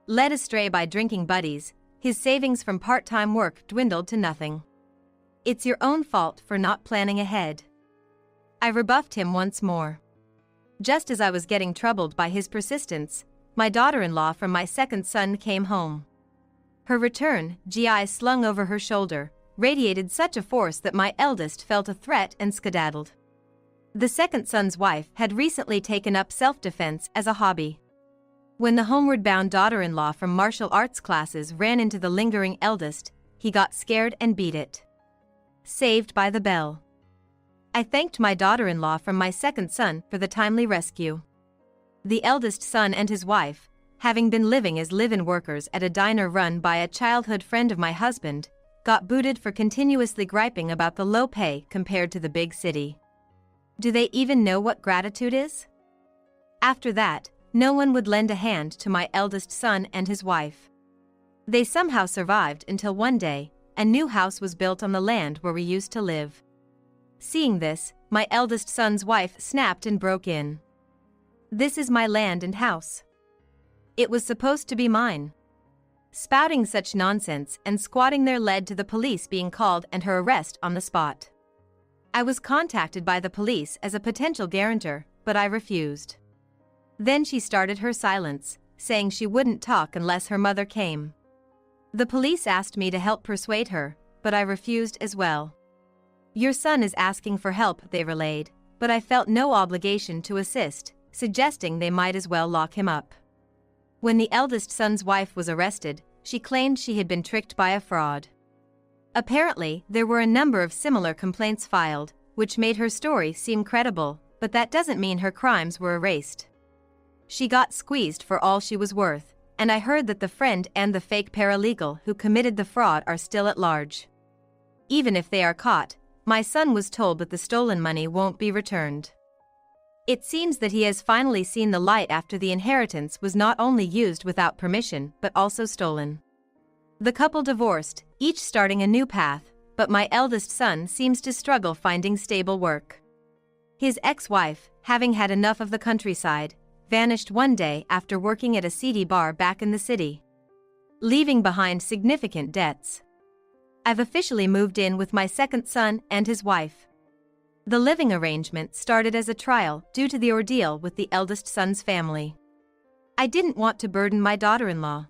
Led astray by drinking buddies, his savings from part-time work dwindled to nothing. It's your own fault for not planning ahead. I rebuffed him once more. Just as I was getting troubled by his persistence, my daughter-in-law from my second son came home. Her return, GI slung over her shoulder, radiated such a force that my eldest felt a threat and skedaddled. The second son's wife had recently taken up self-defense as a hobby. When the homeward-bound daughter-in-law from martial arts classes ran into the lingering eldest, he got scared and beat it. Saved by the bell. I thanked my daughter-in-law from my second son for the timely rescue. The eldest son and his wife, having been living as live-in workers at a diner run by a childhood friend of my husband, got booted for continuously griping about the low pay compared to the big city. Do they even know what gratitude is? After that, no one would lend a hand to my eldest son and his wife. They somehow survived until one day, a new house was built on the land where we used to live. Seeing this, my eldest son's wife snapped and broke in. "This is my land and house. It was supposed to be mine." Spouting such nonsense and squatting there led to the police being called and her arrest on the spot. I was contacted by the police as a potential guarantor, but I refused. Then she started her silence, saying she wouldn't talk unless her mother came. The police asked me to help persuade her, but I refused as well. "Your son is asking for help," they relayed, but I felt no obligation to assist, suggesting they might as well lock him up. When the eldest son's wife was arrested, she claimed she had been tricked by a fraud. Apparently, there were a number of similar complaints filed, which made her story seem credible, but that doesn't mean her crimes were erased. she got squeezed for all she was worth, and I heard that the friend and the fake paralegal who committed the fraud are still at large. Even if they are caught, my son was told that the stolen money won't be returned. It seems that he has finally seen the light after the inheritance was not only used without permission but also stolen. The couple divorced, each starting a new path, but my eldest son seems to struggle finding stable work. His ex-wife, having had enough of the countryside, vanished one day after working at a seedy bar back in the city, leaving behind significant debts. I've officially moved in with my second son and his wife. The living arrangement started as a trial due to the ordeal with the eldest son's family. I didn't want to burden my daughter-in-law.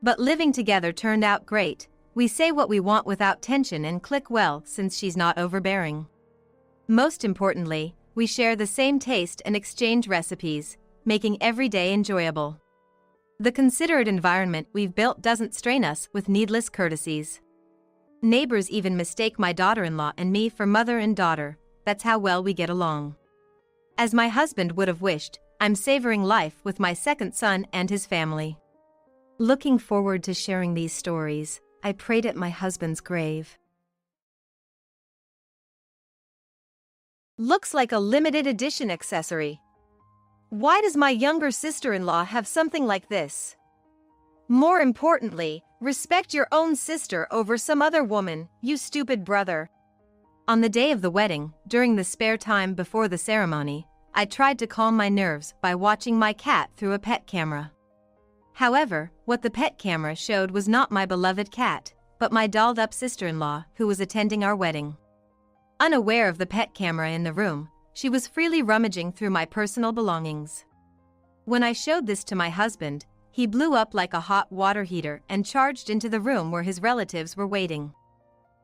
But living together turned out great. We say what we want without tension and click well since she's not overbearing. Most importantly, we share the same taste and exchange recipes, making every day enjoyable. The considerate environment we've built doesn't strain us with needless courtesies. Neighbors even mistake my daughter-in-law and me for mother and daughter. That's how well we get along. As my husband would have wished, I'm savoring life with my second son and his family. Looking forward to sharing these stories. I prayed at my husband's grave. Looks like a limited edition accessory. Why does my younger sister-in-law have something like this? More importantly, respect your own sister over some other woman, you stupid brother. On the day of the wedding, during the spare time before the ceremony, I tried to calm my nerves by watching my cat through a pet camera. However, what the pet camera showed was not my beloved cat, but my dolled-up sister-in-law who was attending our wedding. Unaware of the pet camera in the room, she was freely rummaging through my personal belongings. When I showed this to my husband, he blew up like a hot water heater and charged into the room where his relatives were waiting.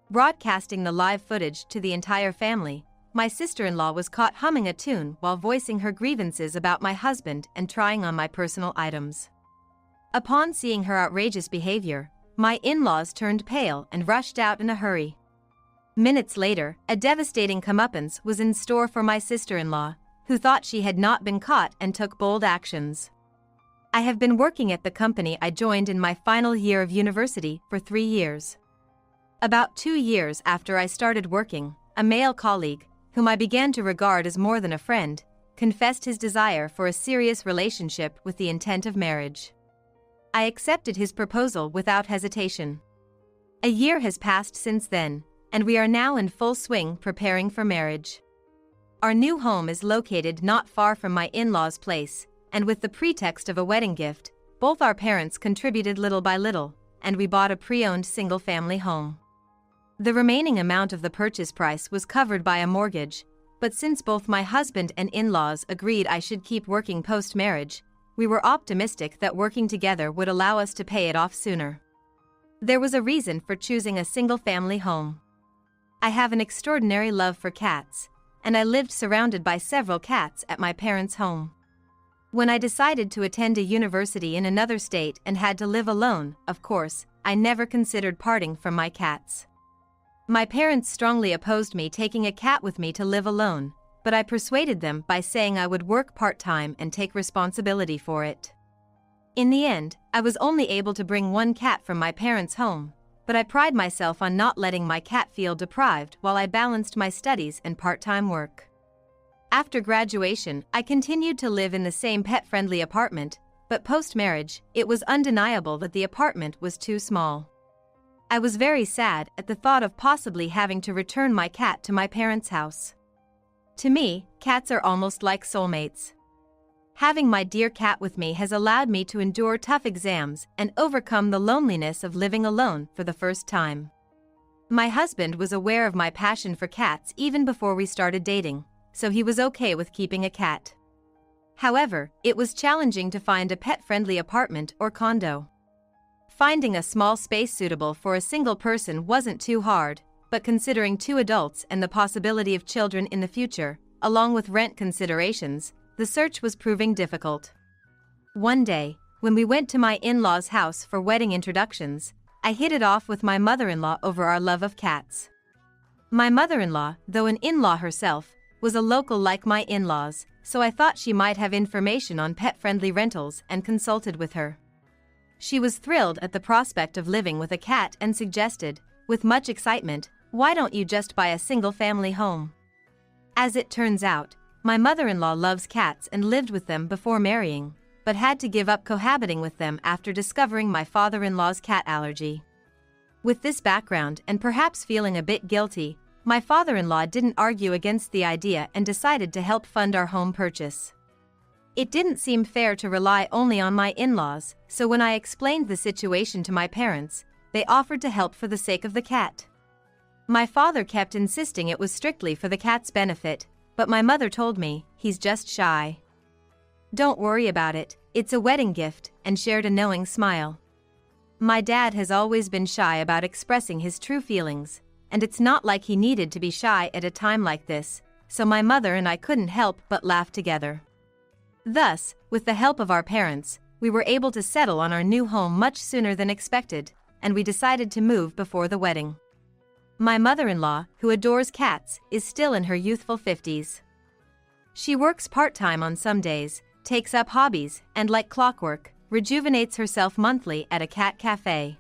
Broadcasting the live footage to the entire family, my sister-in-law was caught humming a tune while voicing her grievances about my husband and trying on my personal items. Upon seeing her outrageous behavior, my in-laws turned pale and rushed out in a hurry. Minutes later, a devastating comeuppance was in store for my sister-in-law, who thought she had not been caught and took bold actions. I have been working at the company I joined in my final year of university for 3 years. About 2 years after I started working, a male colleague, whom I began to regard as more than a friend, confessed his desire for a serious relationship with the intent of marriage. I accepted his proposal without hesitation. A year has passed since then, and we are now in full swing preparing for marriage. Our new home is located not far from my in-laws' place, and with the pretext of a wedding gift, both our parents contributed little by little, and we bought a pre-owned single-family home. The remaining amount of the purchase price was covered by a mortgage, but since both my husband and in-laws agreed I should keep working post-marriage, we were optimistic that working together would allow us to pay it off sooner. There was a reason for choosing a single-family home. I have an extraordinary love for cats, and I lived surrounded by several cats at my parents' home. When I decided to attend a university in another state and had to live alone, of course, I never considered parting from my cats. My parents strongly opposed me taking a cat with me to live alone, but I persuaded them by saying I would work part-time and take responsibility for it. In the end, I was only able to bring one cat from my parents' home, but I pride myself on not letting my cat feel deprived while I balanced my studies and part-time work. After graduation, I continued to live in the same pet-friendly apartment, but post-marriage, it was undeniable that the apartment was too small. I was very sad at the thought of possibly having to return my cat to my parents' house. To me, cats are almost like soulmates. Having my dear cat with me has allowed me to endure tough exams and overcome the loneliness of living alone for the first time. My husband was aware of my passion for cats even before we started dating, so he was okay with keeping a cat. However, it was challenging to find a pet-friendly apartment or condo. Finding a small space suitable for a single person wasn't too hard, but considering 2 adults and the possibility of children in the future, along with rent considerations, the search was proving difficult. One day, when we went to my in-laws' house for wedding introductions, I hit it off with my mother-in-law over our love of cats. My mother-in-law, though an in-law herself, was a local like my in-laws, so I thought she might have information on pet-friendly rentals and consulted with her. She was thrilled at the prospect of living with a cat and suggested, with much excitement, "Why don't you just buy a single-family home?" As it turns out, my mother-in-law loves cats and lived with them before marrying, but had to give up cohabiting with them after discovering my father-in-law's cat allergy. With this background and perhaps feeling a bit guilty, my father-in-law didn't argue against the idea and decided to help fund our home purchase. It didn't seem fair to rely only on my in-laws, so when I explained the situation to my parents, they offered to help for the sake of the cat. My father kept insisting it was strictly for the cat's benefit, but my mother told me, "He's just shy. Don't worry about it, it's a wedding gift," and shared a knowing smile. My dad has always been shy about expressing his true feelings, and it's not like he needed to be shy at a time like this, so my mother and I couldn't help but laugh together. Thus, with the help of our parents, we were able to settle on our new home much sooner than expected, and we decided to move before the wedding. My mother-in-law, who adores cats, is still in her youthful 50s. She works part-time on some days, takes up hobbies, and like clockwork, rejuvenates herself monthly at a cat cafe.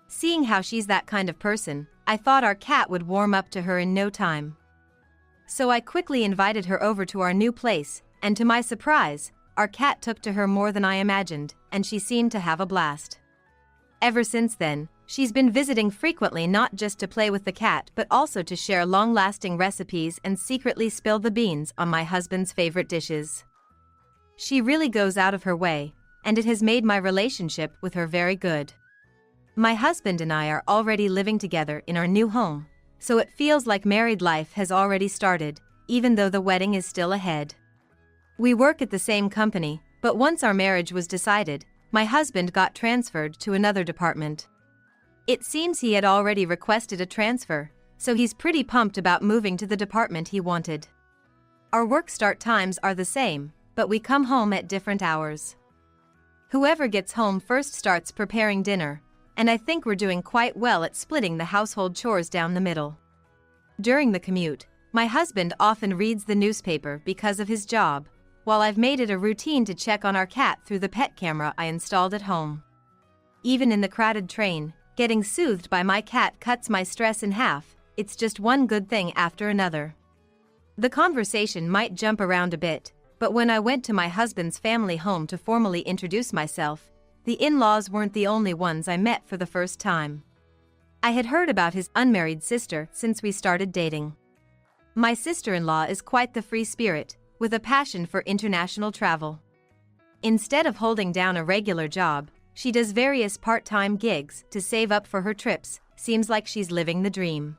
Seeing how she's that kind of person, I thought our cat would warm up to her in no time. So I quickly invited her over to our new place, and to my surprise, our cat took to her more than I imagined, and she seemed to have a blast. Ever since then, she's been visiting frequently, not just to play with the cat but also to share long-lasting recipes and secretly spill the beans on my husband's favorite dishes. She really goes out of her way, and it has made my relationship with her very good. My husband and I are already living together in our new home, so it feels like married life has already started, even though the wedding is still ahead. We work at the same company, but once our marriage was decided, my husband got transferred to another department. It seems he had already requested a transfer, so he's pretty pumped about moving to the department he wanted. Our work start times are the same, but we come home at different hours. Whoever gets home first starts preparing dinner, and I think we're doing quite well at splitting the household chores down the middle. During the commute, my husband often reads the newspaper because of his job, while I've made it a routine to check on our cat through the pet camera I installed at home. Even in the crowded train, getting soothed by my cat cuts my stress in half. It's just one good thing after another. The conversation might jump around a bit, but when I went to my husband's family home to formally introduce myself, the in-laws weren't the only ones I met for the first time. I had heard about his unmarried sister since we started dating. My sister-in-law is quite the free spirit, with a passion for international travel. Instead of holding down a regular job, she does various part-time gigs to save up for her trips. Seems like she's living the dream.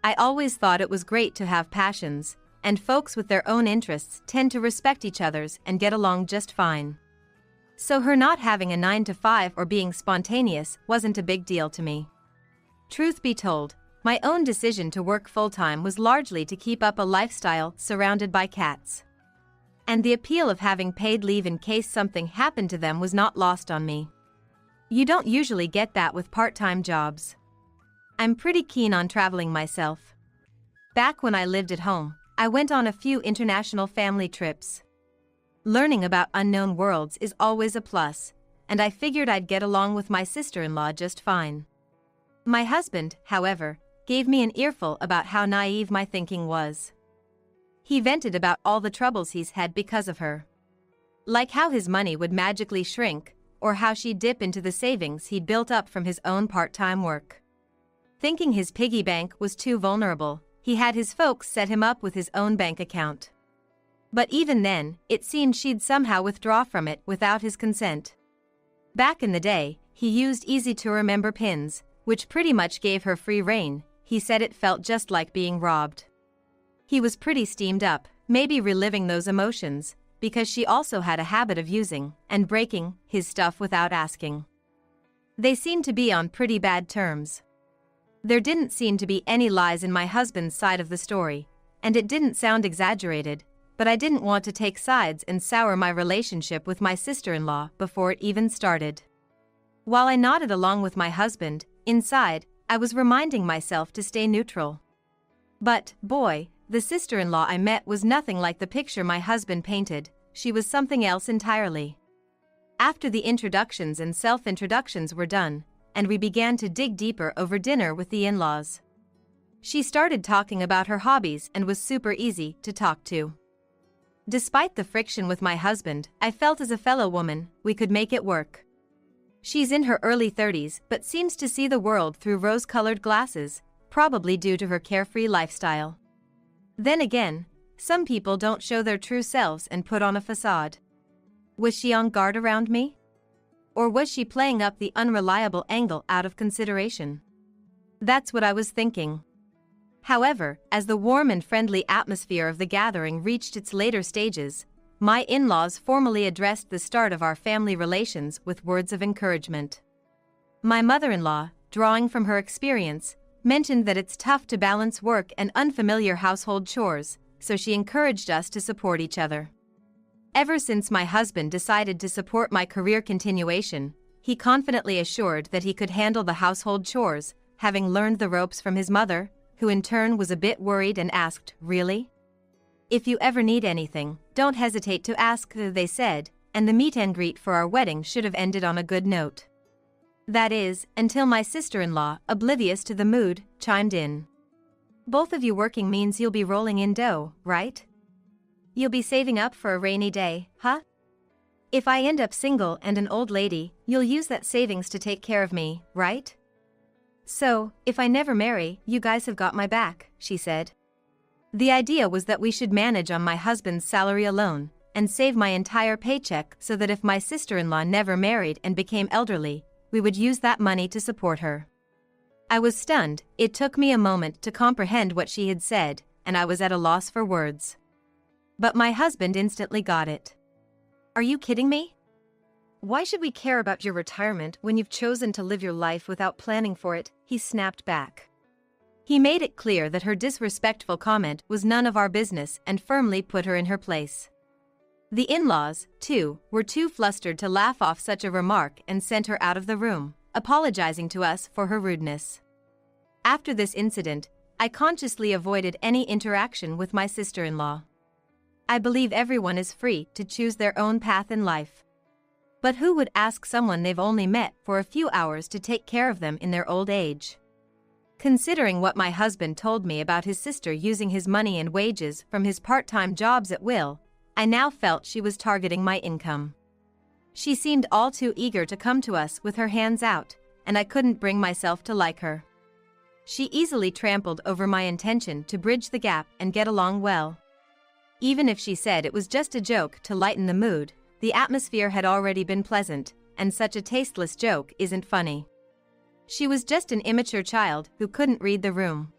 I always thought it was great to have passions, and folks with their own interests tend to respect each other's and get along just fine. So her not having a 9-to-5 or being spontaneous wasn't a big deal to me. Truth be told, my own decision to work full-time was largely to keep up a lifestyle surrounded by cats. And the appeal of having paid leave in case something happened to them was not lost on me. You don't usually get that with part-time jobs. I'm pretty keen on traveling myself. Back when I lived at home, I went on a few international family trips. Learning about unknown worlds is always a plus, and I figured I'd get along with my sister-in-law just fine. My husband, however, gave me an earful about how naive my thinking was. He vented about all the troubles he's had because of her. Like how his money would magically shrink, or how she'd dip into the savings he'd built up from his own part-time work. Thinking his piggy bank was too vulnerable, he had his folks set him up with his own bank account. But even then, it seemed she'd somehow withdraw from it without his consent. Back in the day, he used easy-to-remember pins, which pretty much gave her free rein. He said it felt just like being robbed. He was pretty steamed up, maybe reliving those emotions, because she also had a habit of using and breaking his stuff without asking. They seemed to be on pretty bad terms. There didn't seem to be any lies in my husband's side of the story, and it didn't sound exaggerated, but I didn't want to take sides and sour my relationship with my sister-in-law before it even started. While I nodded along with my husband, inside, I was reminding myself to stay neutral. But, boy, the sister-in-law I met was nothing like the picture my husband painted. She was something else entirely. After the introductions and self-introductions were done, and we began to dig deeper over dinner with the in-laws, she started talking about her hobbies and was super easy to talk to. Despite the friction with my husband, I felt as a fellow woman, we could make it work. She's in her early 30s but seems to see the world through rose-colored glasses, probably due to her carefree lifestyle. Then again, some people don't show their true selves and put on a facade. Was she on guard around me? Or was she playing up the unreliable angle out of consideration? That's what I was thinking. However, as the warm and friendly atmosphere of the gathering reached its later stages, my in-laws formally addressed the start of our family relations with words of encouragement. My mother-in-law, drawing from her experience, mentioned that it's tough to balance work and unfamiliar household chores, so she encouraged us to support each other. Ever since my husband decided to support my career continuation, he confidently assured that he could handle the household chores, having learned the ropes from his mother, who in turn was a bit worried and asked, "Really? If you ever need anything, don't hesitate to ask," they said, and the meet and greet for our wedding should have ended on a good note. That is, until my sister-in-law, oblivious to the mood, chimed in. "Both of you working means you'll be rolling in dough, right? You'll be saving up for a rainy day, huh? If I end up single and an old lady, you'll use that savings to take care of me, right? So, if I never marry, you guys have got my back," she said. The idea was that we should manage on my husband's salary alone, and save my entire paycheck so that if my sister-in-law never married and became elderly, we would use that money to support her. I was stunned. It took me a moment to comprehend what she had said, and I was at a loss for words. But my husband instantly got it. "Are you kidding me? Why should we care about your retirement when you've chosen to live your life without planning for it?" he snapped back. He made it clear that her disrespectful comment was none of our business and firmly put her in her place. The in-laws, too, were too flustered to laugh off such a remark and sent her out of the room, apologizing to us for her rudeness. After this incident, I consciously avoided any interaction with my sister-in-law. I believe everyone is free to choose their own path in life. But who would ask someone they've only met for a few hours to take care of them in their old age? Considering what my husband told me about his sister using his money and wages from his part-time jobs at will, I now felt she was targeting my income. She seemed all too eager to come to us with her hands out, and I couldn't bring myself to like her. She easily trampled over my intention to bridge the gap and get along well. Even if she said it was just a joke to lighten the mood, the atmosphere had already been pleasant, and such a tasteless joke isn't funny. She was just an immature child who couldn't read the room.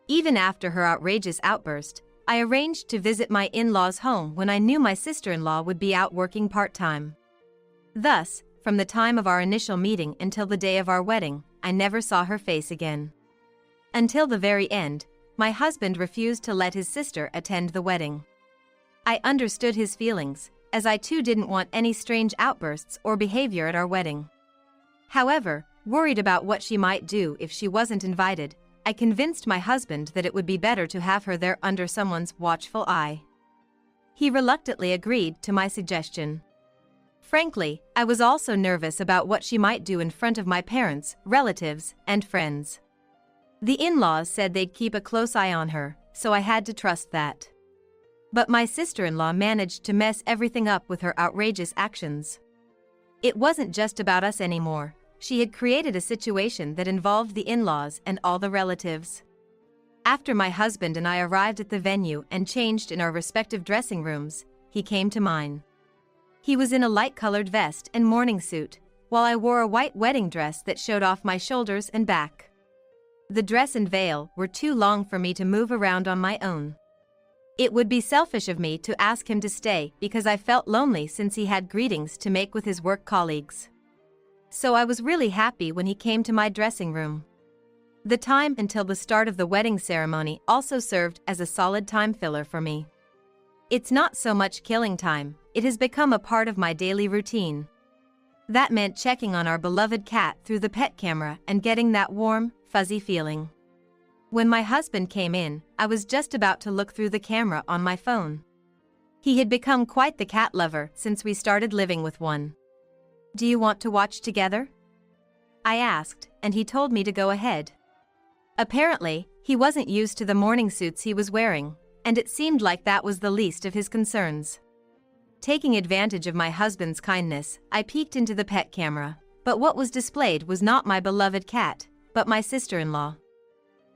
Even after her outrageous outburst, I arranged to visit my in-laws' home when I knew my sister-in-law would be out working part-time. Thus, from the time of our initial meeting until the day of our wedding, I never saw her face again. Until the very end, my husband refused to let his sister attend the wedding. I understood his feelings, as I too didn't want any strange outbursts or behavior at our wedding. However, worried about what she might do if she wasn't invited, I convinced my husband that it would be better to have her there under someone's watchful eye. He reluctantly agreed to my suggestion. Frankly, I was also nervous about what she might do in front of my parents, relatives, and friends. The in-laws said they'd keep a close eye on her, so I had to trust that. But my sister-in-law managed to mess everything up with her outrageous actions. It wasn't just about us anymore. She had created a situation that involved the in-laws and all the relatives. After my husband and I arrived at the venue and changed in our respective dressing rooms, he came to mine. He was in a light-colored vest and morning suit, while I wore a white wedding dress that showed off my shoulders and back. The dress and veil were too long for me to move around on my own. It would be selfish of me to ask him to stay because I felt lonely since he had greetings to make with his work colleagues. So I was really happy when he came to my dressing room. The time until the start of the wedding ceremony also served as a solid time filler for me. It's not so much killing time, it has become a part of my daily routine. That meant checking on our beloved cat through the pet camera and getting that warm, fuzzy feeling. When my husband came in, I was just about to look through the camera on my phone. He had become quite the cat lover since we started living with one. "Do you want to watch together?" I asked, and he told me to go ahead. Apparently, he wasn't used to the morning suits he was wearing, and it seemed like that was the least of his concerns. Taking advantage of my husband's kindness, I peeked into the pet camera, but what was displayed was not my beloved cat, but my sister-in-law.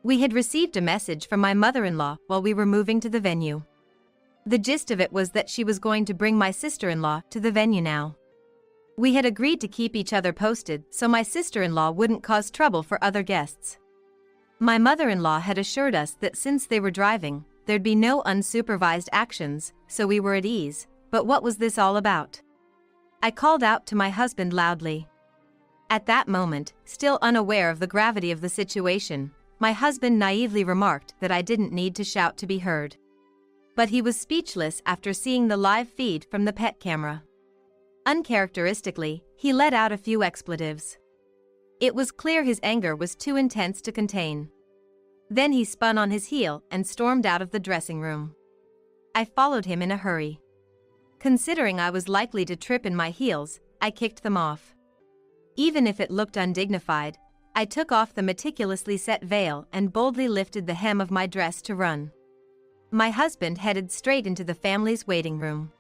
We had received a message from my mother-in-law while we were moving to the venue. The gist of it was that she was going to bring my sister-in-law to the venue now. We had agreed to keep each other posted so my sister-in-law wouldn't cause trouble for other guests. My mother-in-law had assured us that since they were driving, there'd be no unsupervised actions, so we were at ease, but what was this all about? I called out to my husband loudly. At that moment, still unaware of the gravity of the situation, my husband naively remarked that I didn't need to shout to be heard. But he was speechless after seeing the live feed from the pet camera. Uncharacteristically, he let out a few expletives. It was clear his anger was too intense to contain. Then he spun on his heel and stormed out of the dressing room. I followed him in a hurry. Considering I was likely to trip in my heels, I kicked them off. Even if it looked undignified, I took off the meticulously set veil and boldly lifted the hem of my dress to run. My husband headed straight into the family's waiting room.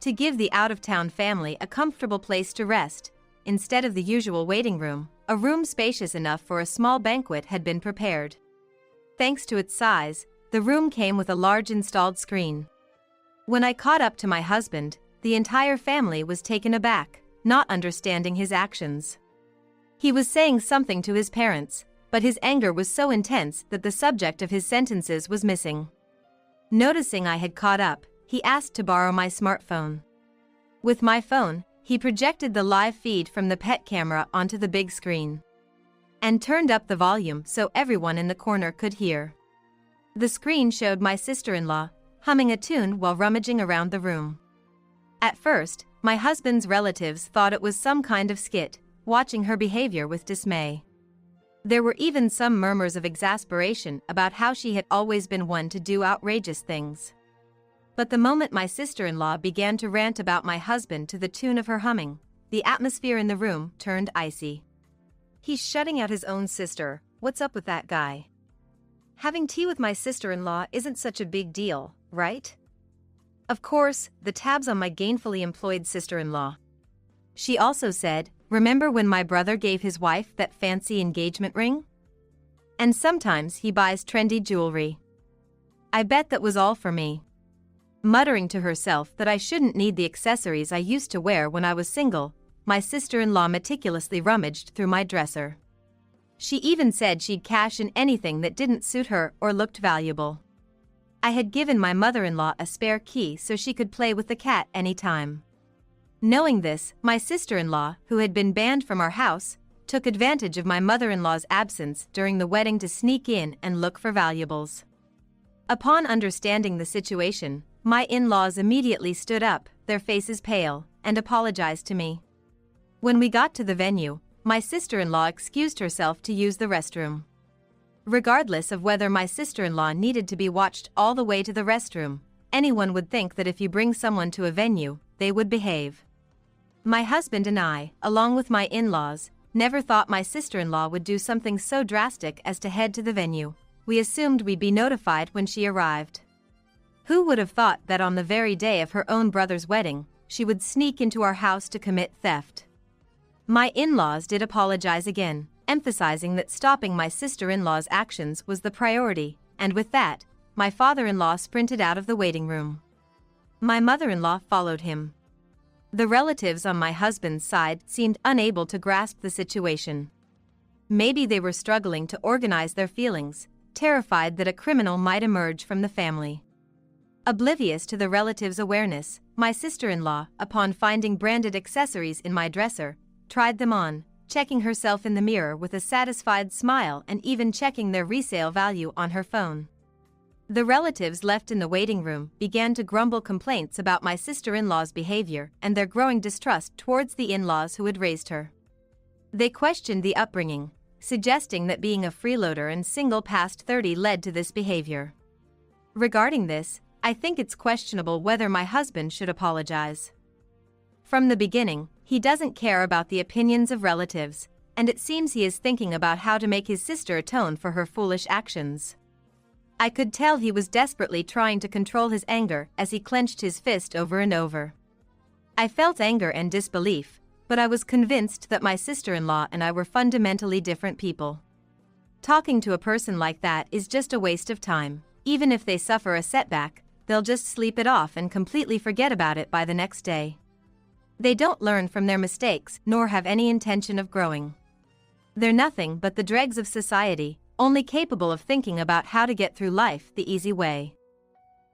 To give the out-of-town family a comfortable place to rest, instead of the usual waiting room, a room spacious enough for a small banquet had been prepared. Thanks to its size, the room came with a large installed screen. When I caught up to my husband, the entire family was taken aback, not understanding his actions. He was saying something to his parents, but his anger was so intense that the subject of his sentences was missing. Noticing I had caught up, he asked to borrow my smartphone. With my phone, he projected the live feed from the pet camera onto the big screen and turned up the volume so everyone in the corner could hear. The screen showed my sister-in-law humming a tune while rummaging around the room. At first, my husband's relatives thought it was some kind of skit, watching her behavior with dismay. There were even some murmurs of exasperation about how she had always been one to do outrageous things. But the moment my sister-in-law began to rant about my husband to the tune of her humming, the atmosphere in the room turned icy. "He's shutting out his own sister. What's up with that guy? Having tea with my sister-in-law isn't such a big deal, right?" Of course, the tabs on my gainfully employed sister-in-law. She also said, "Remember when my brother gave his wife that fancy engagement ring? And sometimes he buys trendy jewelry." I bet that was all for me. Muttering to herself that I shouldn't need the accessories I used to wear when I was single, my sister-in-law meticulously rummaged through my dresser. She even said she'd cash in anything that didn't suit her or looked valuable. I had given my mother-in-law a spare key so she could play with the cat anytime. Knowing this, my sister-in-law, who had been banned from our house, took advantage of my mother-in-law's absence during the wedding to sneak in and look for valuables. Upon understanding the situation, my in-laws immediately stood up, their faces pale, and apologized to me. When we got to the venue, my sister-in-law excused herself to use the restroom. Regardless of whether my sister-in-law needed to be watched all the way to the restroom, anyone would think that if you bring someone to a venue, they would behave. My husband and I, along with my in-laws, never thought my sister-in-law would do something so drastic as to head to the venue. We assumed we'd be notified when she arrived. Who would have thought that on the very day of her own brother's wedding, she would sneak into our house to commit theft? My in-laws did apologize again, emphasizing that stopping my sister-in-law's actions was the priority, and with that, my father-in-law sprinted out of the waiting room. My mother-in-law followed him. The relatives on my husband's side seemed unable to grasp the situation. Maybe they were struggling to organize their feelings, terrified that a criminal might emerge from the family. Oblivious to the relatives' awareness, my sister-in-law, upon finding branded accessories in my dresser, tried them on, checking herself in the mirror with a satisfied smile and even checking their resale value on her phone. The relatives left in the waiting room began to grumble complaints about my sister-in-law's behavior and their growing distrust towards the in-laws who had raised her. They questioned the upbringing, suggesting that being a freeloader and single past 30 led to this behavior. Regarding this, I think it's questionable whether my husband should apologize. From the beginning, he doesn't care about the opinions of relatives, and it seems he is thinking about how to make his sister atone for her foolish actions. I could tell he was desperately trying to control his anger as he clenched his fist over and over. I felt anger and disbelief, but I was convinced that my sister-in-law and I were fundamentally different people. Talking to a person like that is just a waste of time. Even if they suffer a setback, they'll just sleep it off and completely forget about it by the next day. They don't learn from their mistakes nor have any intention of growing. They're nothing but the dregs of society, only capable of thinking about how to get through life the easy way.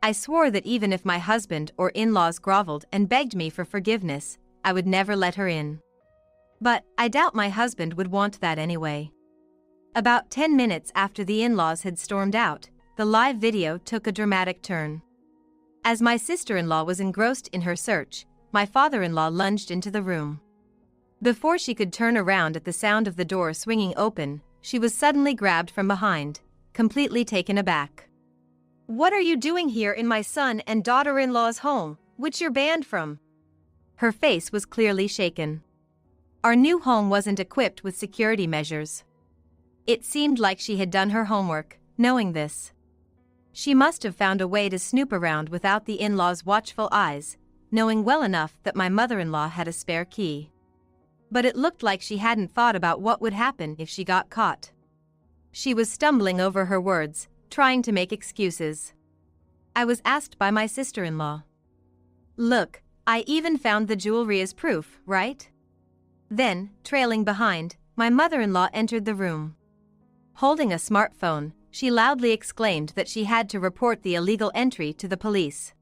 I swore that even if my husband or in-laws groveled and begged me for forgiveness, I would never let her in. But I doubt my husband would want that anyway. About 10 minutes after the in-laws had stormed out, the live video took a dramatic turn. As my sister-in-law was engrossed in her search, my father-in-law lunged into the room. Before she could turn around at the sound of the door swinging open, she was suddenly grabbed from behind, completely taken aback. "What are you doing here in my son and daughter-in-law's home, which you're banned from?" Her face was clearly shaken. Our new home wasn't equipped with security measures. It seemed like she had done her homework, knowing this. She must have found a way to snoop around without the in-laws' watchful eyes, knowing well enough that my mother-in-law had a spare key. But it looked like she hadn't thought about what would happen if she got caught. She was stumbling over her words, trying to make excuses. I was asked by my sister-in-law. "Look, I even found the jewelry as proof, right?" Then, trailing behind, my mother-in-law entered the room. Holding a smartphone, she loudly exclaimed that she had to report the illegal entry to the police.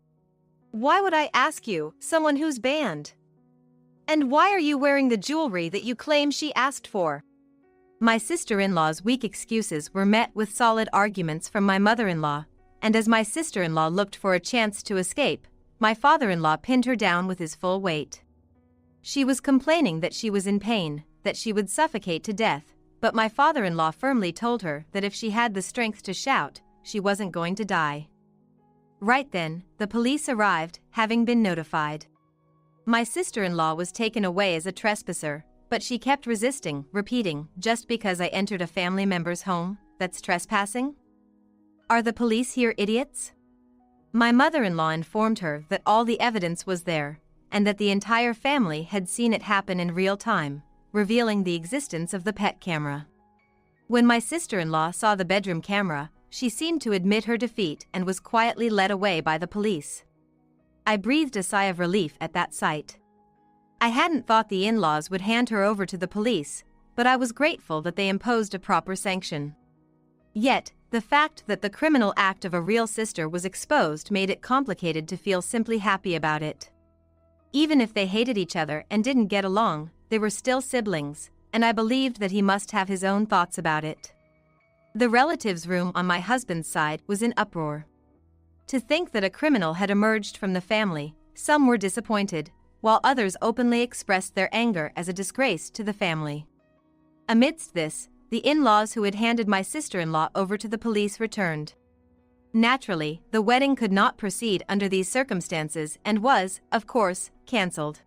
"Why would I ask you, someone who's banned? And why are you wearing the jewelry that you claim she asked for?" My sister-in-law's weak excuses were met with solid arguments from my mother-in-law, and as my sister-in-law looked for a chance to escape, my father-in-law pinned her down with his full weight. She was complaining that she was in pain, that she would suffocate to death, but my father-in-law firmly told her that if she had the strength to shout, she wasn't going to die. Right then, the police arrived, having been notified. My sister-in-law was taken away as a trespasser, but she kept resisting, repeating, "Just because I entered a family member's home, that's trespassing? Are the police here idiots?" My mother-in-law informed her that all the evidence was there, and that the entire family had seen it happen in real time, revealing the existence of the pet camera. When my sister-in-law saw the bedroom camera, she seemed to admit her defeat and was quietly led away by the police. I breathed a sigh of relief at that sight. I hadn't thought the in-laws would hand her over to the police, but I was grateful that they imposed a proper sanction. Yet, the fact that the criminal act of a real sister was exposed made it complicated to feel simply happy about it. Even if they hated each other and didn't get along, they were still siblings, and I believed that he must have his own thoughts about it. The relatives' room on my husband's side was in uproar. To think that a criminal had emerged from the family, some were disappointed, while others openly expressed their anger as a disgrace to the family. Amidst this, the in-laws who had handed my sister-in-law over to the police returned. Naturally, the wedding could not proceed under these circumstances and was, of course, cancelled.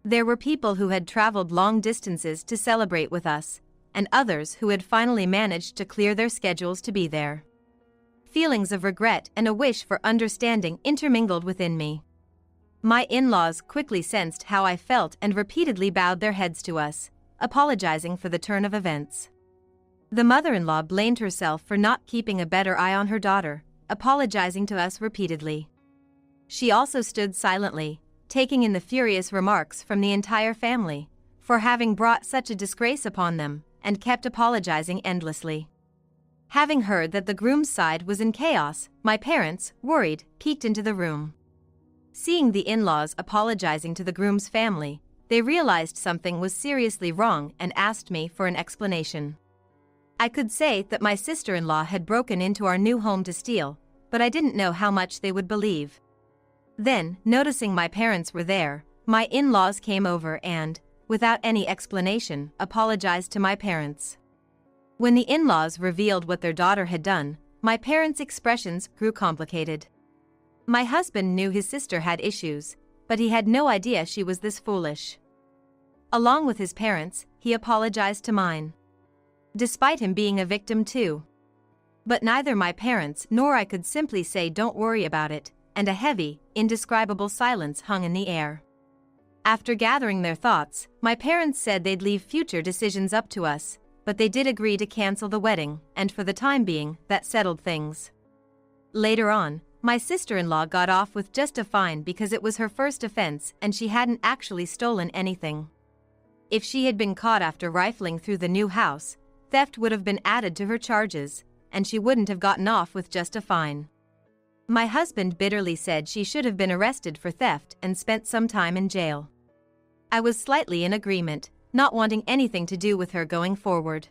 There were people who had traveled long distances to celebrate with us, and others who had finally managed to clear their schedules to be there. Feelings of regret and a wish for understanding intermingled within me. My in-laws quickly sensed how I felt and repeatedly bowed their heads to us, apologizing for the turn of events. The mother-in-law blamed herself for not keeping a better eye on her daughter, apologizing to us repeatedly. She also stood silently, taking in the furious remarks from the entire family, for having brought such a disgrace upon them, and kept apologizing endlessly. Having heard that the groom's side was in chaos, my parents, worried, peeked into the room. Seeing the in-laws apologizing to the groom's family, they realized something was seriously wrong and asked me for an explanation. I could say that my sister-in-law had broken into our new home to steal, but I didn't know how much they would believe. Then, noticing my parents were there, my in-laws came over and, without any explanation, apologized to my parents. When the in-laws revealed what their daughter had done, my parents' expressions grew complicated. My husband knew his sister had issues, but he had no idea she was this foolish. Along with his parents, he apologized to mine. Despite him being a victim too. But neither my parents nor I could simply say don't worry about it, and a heavy, indescribable silence hung in the air. After gathering their thoughts, my parents said they'd leave future decisions up to us, but they did agree to cancel the wedding, and for the time being, that settled things. Later on, my sister-in-law got off with just a fine because it was her first offense and she hadn't actually stolen anything. If she had been caught after rifling through the new house, theft would have been added to her charges, and she wouldn't have gotten off with just a fine. My husband bitterly said she should have been arrested for theft and spent some time in jail. I was slightly in agreement, not wanting anything to do with her going forward.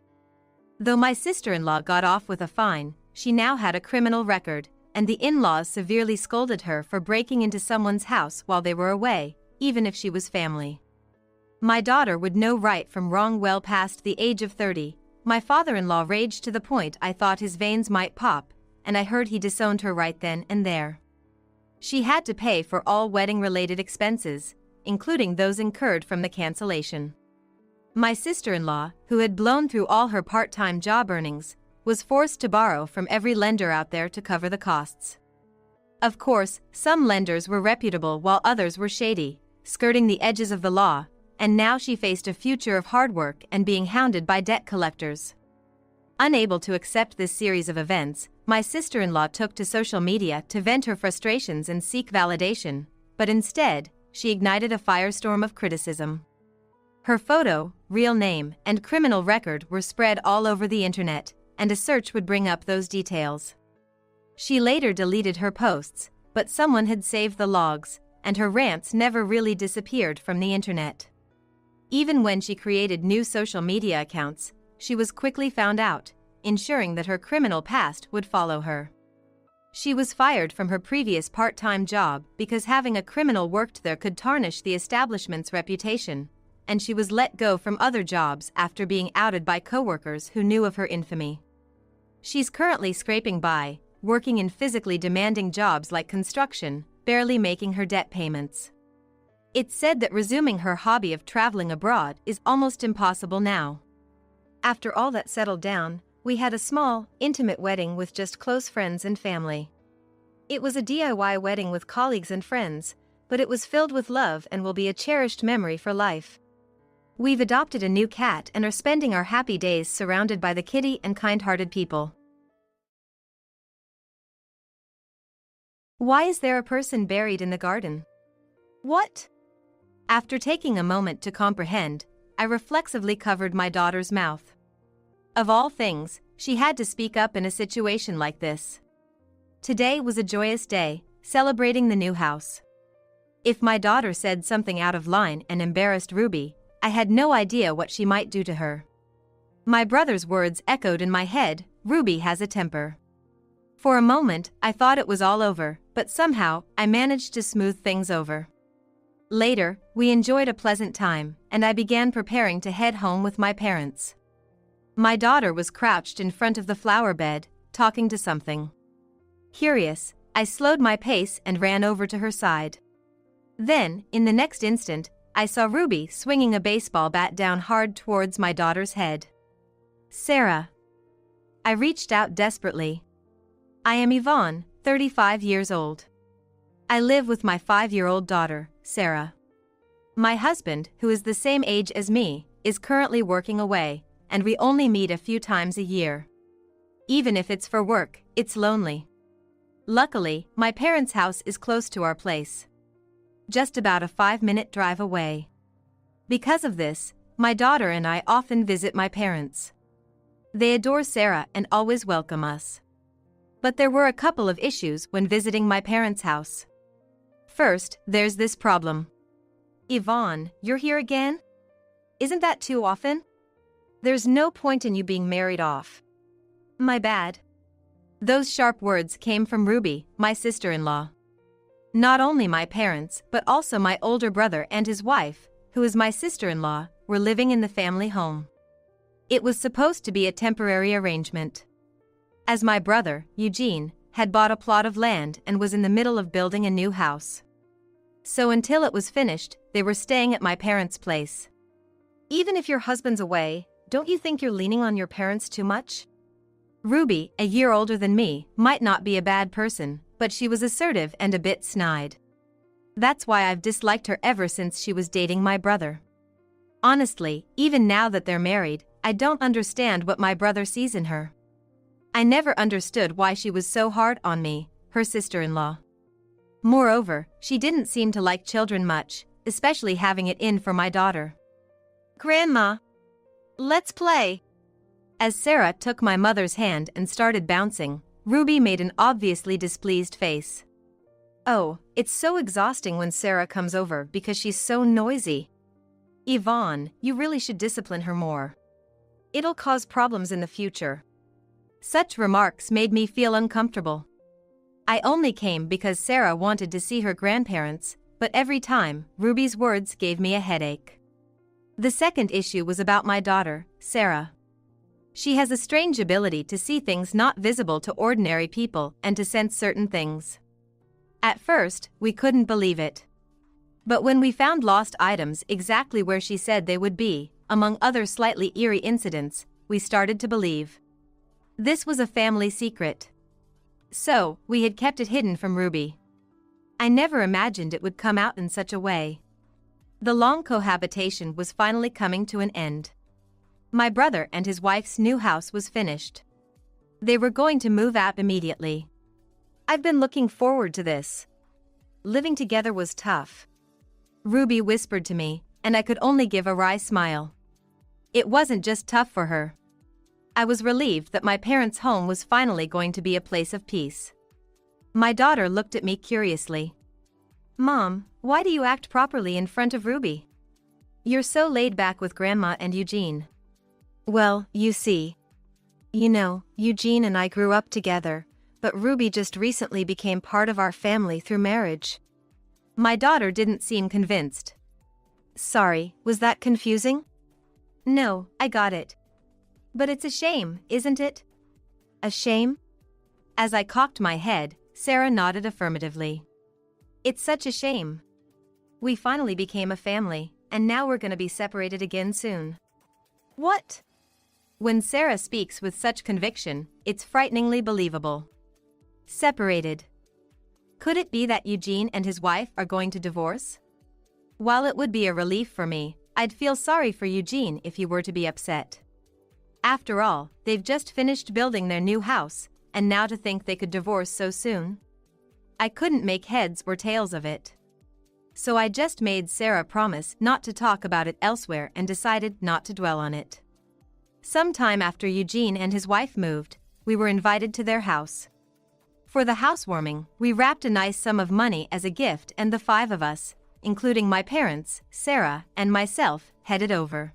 Though my sister-in-law got off with a fine, she now had a criminal record, and the in-laws severely scolded her for breaking into someone's house while they were away, even if she was family. My daughter would know right from wrong well past the age of 30. My father-in-law raged to the point I thought his veins might pop, and I heard he disowned her right then and there. She had to pay for all wedding-related expenses, including those incurred from the cancellation. My sister-in-law, who had blown through all her part-time job earnings, was forced to borrow from every lender out there to cover the costs. Of course, some lenders were reputable while others were shady, skirting the edges of the law, and now she faced a future of hard work and being hounded by debt collectors. Unable to accept this series of events, my sister-in-law took to social media to vent her frustrations and seek validation, but instead, she ignited a firestorm of criticism. Her photo, real name, and criminal record were spread all over the internet, and a search would bring up those details. She later deleted her posts, but someone had saved the logs, and her rants never really disappeared from the internet. Even when she created new social media accounts, she was quickly found out, ensuring that her criminal past would follow her. She was fired from her previous part-time job because having a criminal worked there could tarnish the establishment's reputation, and she was let go from other jobs after being outed by coworkers who knew of her infamy. She's currently scraping by, working in physically demanding jobs like construction, barely making her debt payments. It's said that resuming her hobby of traveling abroad is almost impossible now. After all that settled down, we had a small, intimate wedding with just close friends and family. It was a DIY wedding with colleagues and friends, but it was filled with love and will be a cherished memory for life. We've adopted a new cat and are spending our happy days surrounded by the kitty and kind-hearted people. Why is there a person buried in the garden? What? After taking a moment to comprehend, I reflexively covered my daughter's mouth. Of all things, she had to speak up in a situation like this. Today was a joyous day, celebrating the new house. If my daughter said something out of line and embarrassed Ruby, I had no idea what she might do to her. My brother's words echoed in my head, "Ruby has a temper." For a moment, I thought it was all over, but somehow, I managed to smooth things over. Later, we enjoyed a pleasant time, and I began preparing to head home with my parents. My daughter was crouched in front of the flower bed, talking to something. Curious, I slowed my pace and ran over to her side. Then, in the next instant, I saw Ruby swinging a baseball bat down hard towards my daughter's head. "Sarah." I reached out desperately. I am Yvonne, 35 years old. I live with my 5-year-old daughter, Sarah. My husband, who is the same age as me, is currently working away, and we only meet a few times a year. Even if it's for work, it's lonely. Luckily, my parents' house is close to our place. Just about a 5-minute drive away. Because of this, my daughter and I often visit my parents. They adore Sarah and always welcome us. But there were a couple of issues when visiting my parents' house. First, there's this problem. "Yvonne, you're here again? Isn't that too often? There's no point in you being married off." "My bad." Those sharp words came from Ruby, my sister-in-law. Not only my parents, but also my older brother and his wife, who is my sister-in-law, were living in the family home. It was supposed to be a temporary arrangement. As my brother, Eugene, had bought a plot of land and was in the middle of building a new house. So until it was finished, they were staying at my parents' place. Even if your husband's away, don't you think you're leaning on your parents too much? Ruby, a year older than me, might not be a bad person, but she was assertive and a bit snide. That's why I've disliked her ever since she was dating my brother. Honestly, even now that they're married, I don't understand what my brother sees in her. I never understood why she was so hard on me, her sister-in-law. Moreover, she didn't seem to like children much, especially having it in for my daughter. Grandma, let's play. As Sarah took my mother's hand and started bouncing, Ruby made an obviously displeased face. Oh, it's so exhausting when Sarah comes over because she's so noisy. Yvonne, you really should discipline her more. It'll cause problems in the future. Such remarks made me feel uncomfortable. I only came because Sarah wanted to see her grandparents, but every time, Ruby's words gave me a headache. The second issue was about my daughter, Sarah. She has a strange ability to see things not visible to ordinary people and to sense certain things. At first, we couldn't believe it. But when we found lost items exactly where she said they would be, among other slightly eerie incidents, we started to believe. This was a family secret. So, we had kept it hidden from Ruby. I never imagined it would come out in such a way. The long cohabitation was finally coming to an end. My brother and his wife's new house was finished. They were going to move out immediately. I've been looking forward to this. Living together was tough. Ruby whispered to me, and I could only give a wry smile. It wasn't just tough for her. I was relieved that my parents' home was finally going to be a place of peace. My daughter looked at me curiously. Mom, why do you act properly in front of Ruby? You're so laid back with Grandma and Eugene. Well, you see. Eugene and I grew up together, but Ruby just recently became part of our family through marriage. My daughter didn't seem convinced. Sorry, was that confusing? No, I got it. But it's a shame, isn't it? A shame? As I cocked my head, Sarah nodded affirmatively. It's such a shame. We finally became a family, and now we're gonna be separated again soon. What? When Sarah speaks with such conviction, it's frighteningly believable. Separated. Could it be that Eugene and his wife are going to divorce? While it would be a relief for me, I'd feel sorry for Eugene if he were to be upset. After all, they've just finished building their new house, and now to think they could divorce so soon. I couldn't make heads or tails of it. So I just made Sarah promise not to talk about it elsewhere and decided not to dwell on it. Sometime after Eugene and his wife moved, we were invited to their house. For the housewarming, we wrapped a nice sum of money as a gift, and the 5 of us, including my parents, Sarah, and myself, headed over.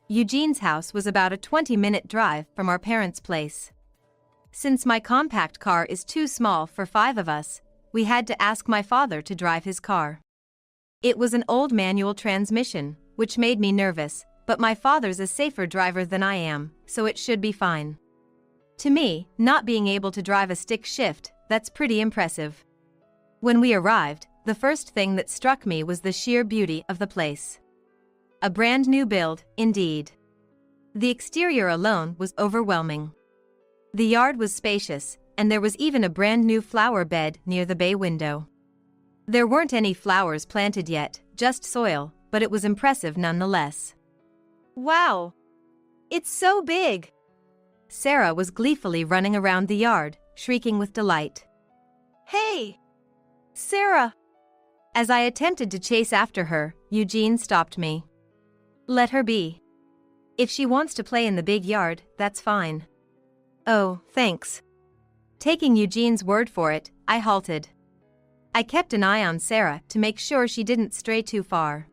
Eugene's house was about a 20-minute drive from our parents' place. Since my compact car is too small for 5 of us, we had to ask my father to drive his car. It was an old manual transmission, which made me nervous, but my father's a safer driver than I am, so it should be fine. To me, not being able to drive a stick shift, that's pretty impressive. When we arrived, the first thing that struck me was the sheer beauty of the place. A brand new build, indeed. The exterior alone was overwhelming. The yard was spacious, and there was even a brand new flower bed near the bay window. There weren't any flowers planted yet, just soil, but it was impressive nonetheless. Wow! It's so big! Sarah was gleefully running around the yard, shrieking with delight. Hey! Sarah! As I attempted to chase after her, Eugene stopped me. Let her be. If she wants to play in the big yard, that's fine. Oh, thanks. Taking Eugene's word for it, I halted. I kept an eye on Sarah to make sure she didn't stray too far.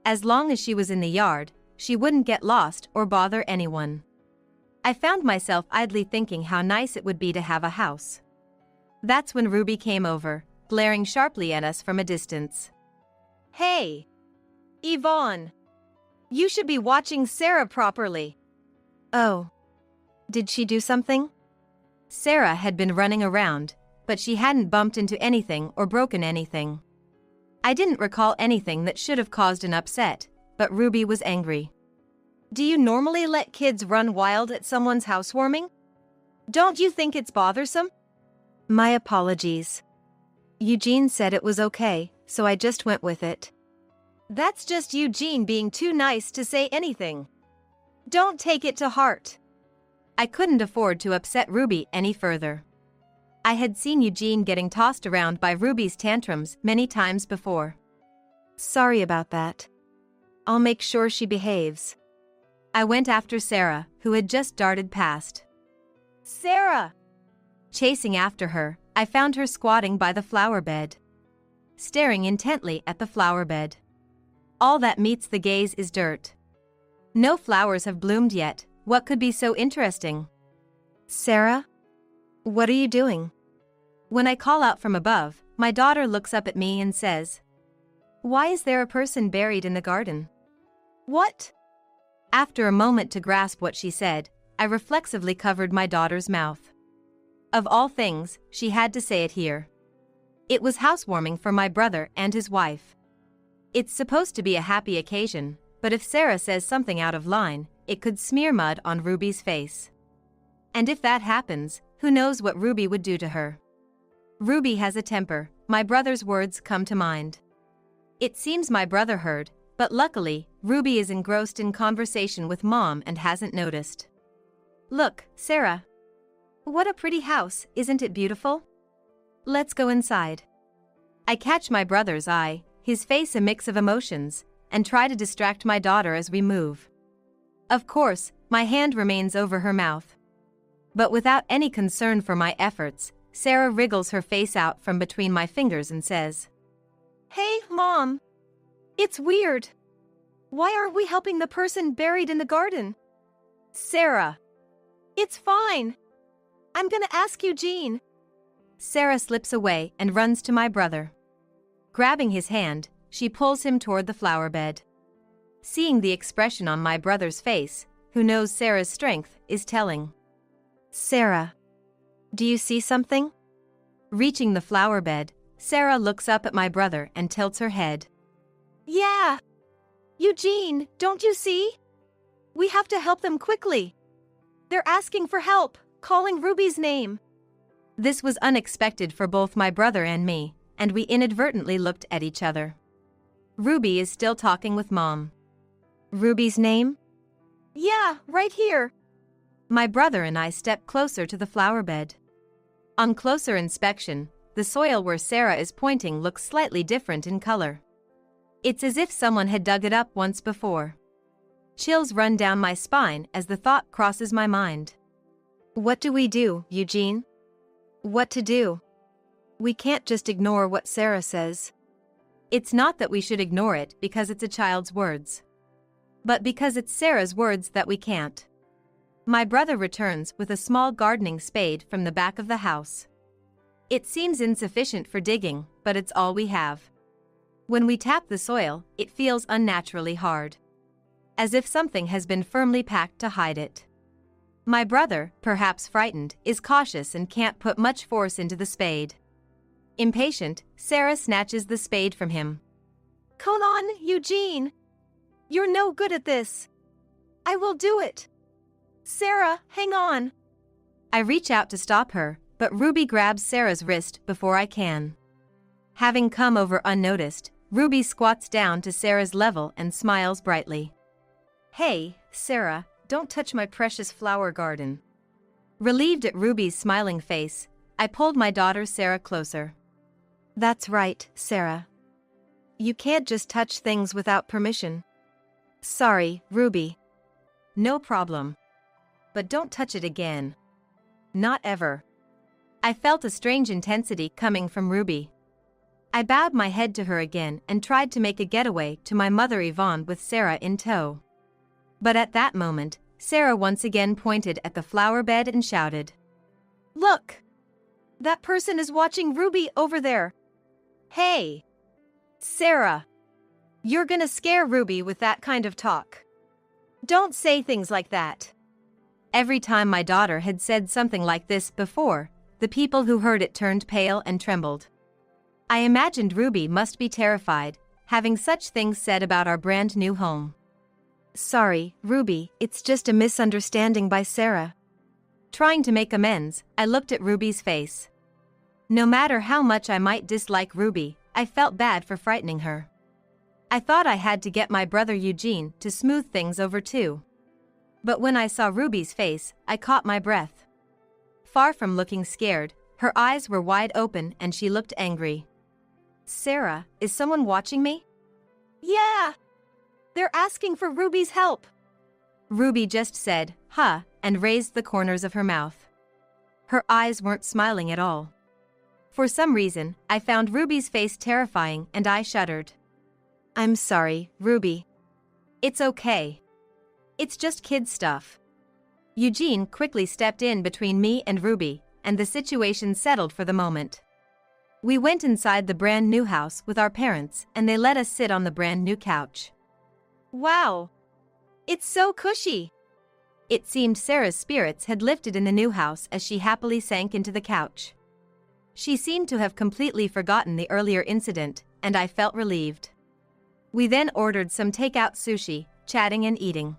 As long as she was in the yard, she wouldn't get lost or bother anyone. I found myself idly thinking how nice it would be to have a house. That's when Ruby came over, glaring sharply at us from a distance. Hey! Yvonne! You should be watching Sarah properly. Oh. Did she do something? Sarah had been running around, but she hadn't bumped into anything or broken anything. I didn't recall anything that should have caused an upset, but Ruby was angry. Do you normally let kids run wild at someone's housewarming? Don't you think it's bothersome? My apologies. Eugene said it was okay, so I just went with it. That's just Eugene being too nice to say anything. Don't take it to heart. I couldn't afford to upset Ruby any further. I had seen Eugene getting tossed around by Ruby's tantrums many times before. Sorry about that. I'll make sure she behaves. I went after Sarah, who had just darted past. Sarah! Chasing after her, I found her squatting by the flower bed, staring intently at the flower bed. All that meets the gaze is dirt. No flowers have bloomed yet. What could be so interesting? Sarah? What are you doing? When I call out from above, my daughter looks up at me and says, "Why is there a person buried in the garden?" What? After a moment to grasp what she said, I reflexively covered my daughter's mouth. Of all things, she had to say it here. It was housewarming for my brother and his wife. It's supposed to be a happy occasion, but if Sarah says something out of line, it could smear mud on Ruby's face. And if that happens, who knows what Ruby would do to her? Ruby has a temper. My brother's words come to mind. It seems my brother heard, but luckily, Ruby is engrossed in conversation with Mom and hasn't noticed. Look, Sarah. What a pretty house, isn't it beautiful? Let's go inside. I catch my brother's eye, his face a mix of emotions, and try to distract my daughter as we move. Of course, my hand remains over her mouth. But without any concern for my efforts, Sarah wriggles her face out from between my fingers and says, "Hey, Mom. It's weird. Why aren't we helping the person buried in the garden?" Sarah. It's fine. I'm gonna ask Eugene. Sarah slips away and runs to my brother. Grabbing his hand, she pulls him toward the flower bed. Seeing the expression on my brother's face, who knows Sarah's strength, is telling. Sarah. Do you see something? Reaching the flower bed, Sarah looks up at my brother and tilts her head. Yeah. Eugene, don't you see? We have to help them quickly. They're asking for help, calling Ruby's name. This was unexpected for both my brother and me, and we inadvertently looked at each other. Ruby is still talking with Mom. Ruby's name? Yeah, right here. My brother and I step closer to the flower bed. On closer inspection, the soil where Sarah is pointing looks slightly different in color. It's as if someone had dug it up once before. Chills run down my spine as the thought crosses my mind. What do we do, Eugene? What to do? We can't just ignore what Sarah says. It's not that we should ignore it because it's a child's words, but because it's Sarah's words that we can't. My brother returns with a small gardening spade from the back of the house. It seems insufficient for digging, but it's all we have. When we tap the soil, it feels unnaturally hard, as if something has been firmly packed to hide it. My brother, perhaps frightened, is cautious and can't put much force into the spade. Impatient, Sarah snatches the spade from him. Come on, Eugene. You're no good at this. I will do it. Sarah, hang on. I reach out to stop her, but Ruby grabs Sarah's wrist before I can. Having come over unnoticed, Ruby squats down to Sarah's level and smiles brightly. Hey, Sarah, don't touch my precious flower garden. Relieved at Ruby's smiling face, I pulled my daughter Sarah closer. That's right, Sarah. You can't just touch things without permission. Sorry, Ruby. No problem. But don't touch it again. Not ever. I felt a strange intensity coming from Ruby. I bowed my head to her again and tried to make a getaway to my mother Yvonne with Sarah in tow. But at that moment, Sarah once again pointed at the flower bed and shouted, "Look! That person is watching Ruby over there. Hey! Sarah! You're gonna scare Ruby with that kind of talk. Don't say things like that." Every time my daughter had said something like this before, the people who heard it turned pale and trembled. I imagined Ruby must be terrified, having such things said about our brand new home. Sorry, Ruby, it's just a misunderstanding by Sarah. Trying to make amends, I looked at Ruby's face. No matter how much I might dislike Ruby, I felt bad for frightening her. I thought I had to get my brother Eugene to smooth things over too. But when I saw Ruby's face, I caught my breath. Far from looking scared, her eyes were wide open and she looked angry. Sarah, is someone watching me? Yeah! They're asking for Ruby's help. Ruby just said, huh, and raised the corners of her mouth. Her eyes weren't smiling at all. For some reason, I found Ruby's face terrifying and I shuddered. I'm sorry, Ruby. It's okay. It's just kid stuff. Eugene quickly stepped in between me and Ruby, and the situation settled for the moment. We went inside the brand new house with our parents and they let us sit on the brand new couch. Wow! It's so cushy! It seemed Sarah's spirits had lifted in the new house as she happily sank into the couch. She seemed to have completely forgotten the earlier incident, and I felt relieved. We then ordered some takeout sushi, chatting and eating.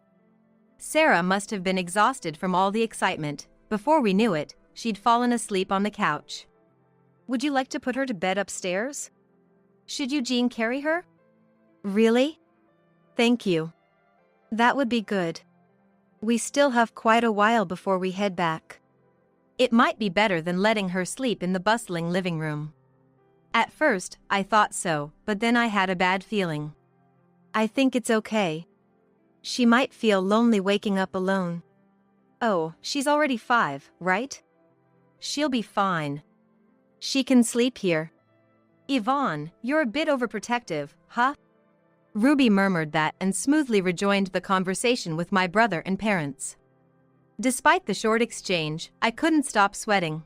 Sarah must have been exhausted from all the excitement. Before we knew it, she'd fallen asleep on the couch. Would you like to put her to bed upstairs? Should Eugene carry her? Really? Thank you. That would be good. We still have quite a while before we head back. It might be better than letting her sleep in the bustling living room. At first, I thought so, but then I had a bad feeling. I think it's okay. She might feel lonely waking up alone. Oh, she's already 5, right? She'll be fine. She can sleep here. Yvonne, you're a bit overprotective, huh? Ruby murmured that and smoothly rejoined the conversation with my brother and parents. Despite the short exchange, I couldn't stop sweating.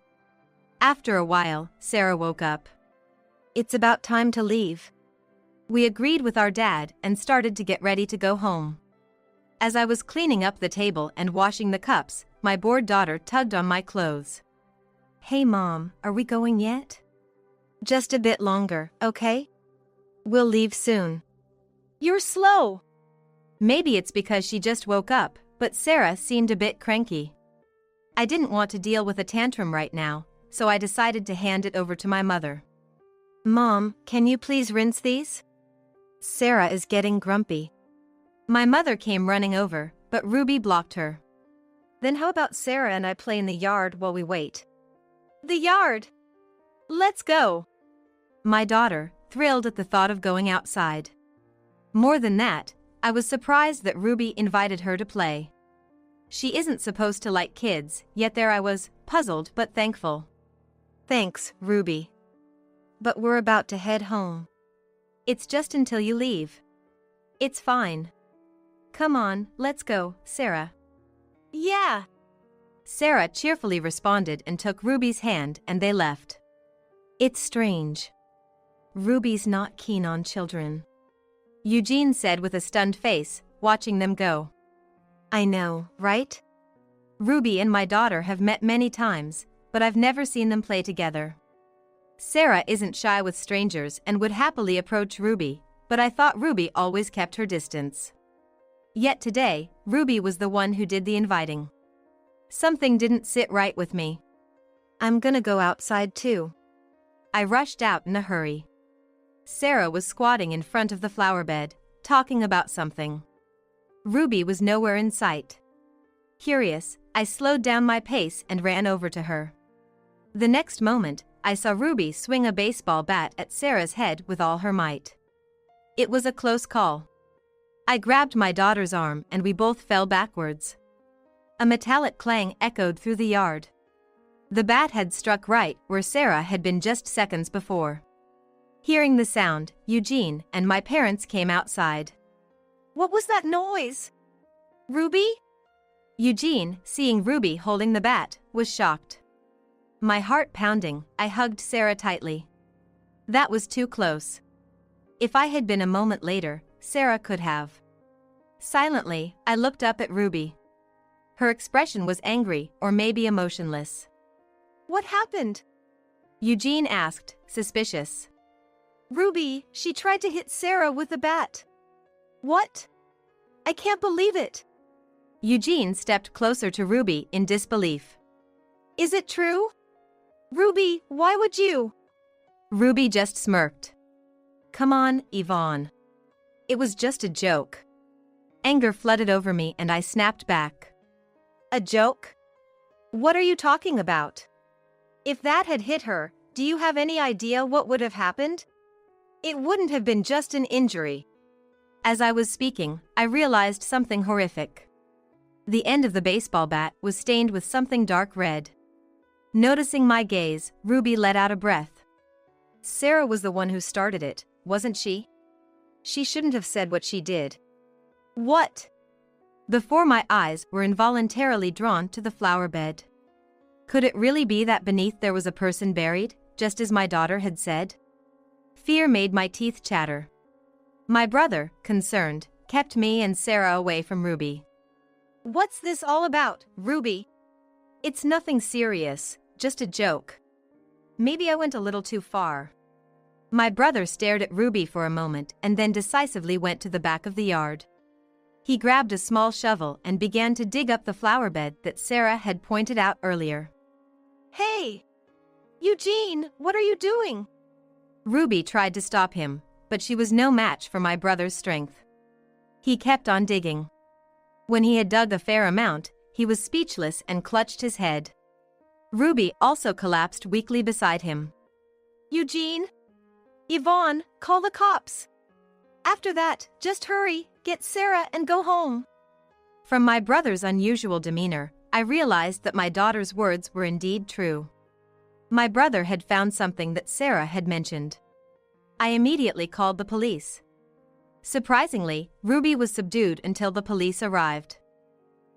After a while, Sarah woke up. It's about time to leave. We agreed with our dad and started to get ready to go home. As I was cleaning up the table and washing the cups, my bored daughter tugged on my clothes. Hey Mom, are we going yet? Just a bit longer, okay? We'll leave soon. You're slow. Maybe it's because she just woke up, but Sarah seemed a bit cranky. I didn't want to deal with a tantrum right now, so I decided to hand it over to my mother. Mom, can you please rinse these? Sarah is getting grumpy. My mother came running over, but Ruby blocked her. Then how about Sarah and I play in the yard while we wait? The yard! Let's go! My daughter, thrilled at the thought of going outside. More than that, I was surprised that Ruby invited her to play. She isn't supposed to like kids, yet there I was, puzzled but thankful. Thanks, Ruby. But we're about to head home. It's just until you leave. It's fine. Come on, let's go, Sarah. Yeah! Sarah cheerfully responded and took Ruby's hand and they left. It's strange. Ruby's not keen on children. Eugene said with a stunned face, watching them go. I know, right? Ruby and my daughter have met many times, but I've never seen them play together. Sarah isn't shy with strangers and would happily approach Ruby, but I thought Ruby always kept her distance. Yet today, Ruby was the one who did the inviting. Something didn't sit right with me. I'm gonna go outside too. I rushed out in a hurry. Sarah was squatting in front of the flower bed, talking about something. Ruby was nowhere in sight. Curious, I slowed down my pace and ran over to her. The next moment, I saw Ruby swing a baseball bat at Sarah's head with all her might. It was a close call. I grabbed my daughter's arm and we both fell backwards. A metallic clang echoed through the yard. The bat had struck right where Sarah had been just seconds before. Hearing the sound, Eugene and my parents came outside. What was that noise? Ruby? Eugene, seeing Ruby holding the bat, was shocked. My heart pounding, I hugged Sarah tightly. That was too close. If I had been a moment later, Sarah could have. Silently, I looked up at Ruby. Her expression was angry or maybe emotionless. What happened? Eugene asked, suspicious. Ruby, she tried to hit Sarah with a bat. What? I can't believe it. Eugene stepped closer to Ruby in disbelief. Is it true? Ruby, why would you? Ruby just smirked. Come on, Yvonne. It was just a joke. Anger flooded over me and I snapped back. A joke? What are you talking about? If that had hit her, do you have any idea what would have happened? It wouldn't have been just an injury. As I was speaking, I realized something horrific. The end of the baseball bat was stained with something dark red. Noticing my gaze, Ruby let out a breath. Sarah was the one who started it, wasn't she? She shouldn't have said what she did. What? Before my eyes were involuntarily drawn to the flower bed. Could it really be that beneath there was a person buried, just as my daughter had said? Fear made my teeth chatter. My brother, concerned, kept me and Sarah away from Ruby. What's this all about, Ruby? It's nothing serious, just a joke. Maybe I went a little too far. My brother stared at Ruby for a moment and then decisively went to the back of the yard. He grabbed a small shovel and began to dig up the flower bed that Sarah had pointed out earlier. Hey! Eugene, what are you doing? Ruby tried to stop him, but she was no match for my brother's strength. He kept on digging. When he had dug a fair amount, he was speechless and clutched his head. Ruby also collapsed weakly beside him. Eugene? Yvonne, call the cops. After that, just hurry, get Sarah and go home. From my brother's unusual demeanor, I realized that my daughter's words were indeed true. My brother had found something that Sarah had mentioned. I immediately called the police. Surprisingly, Ruby was subdued until the police arrived.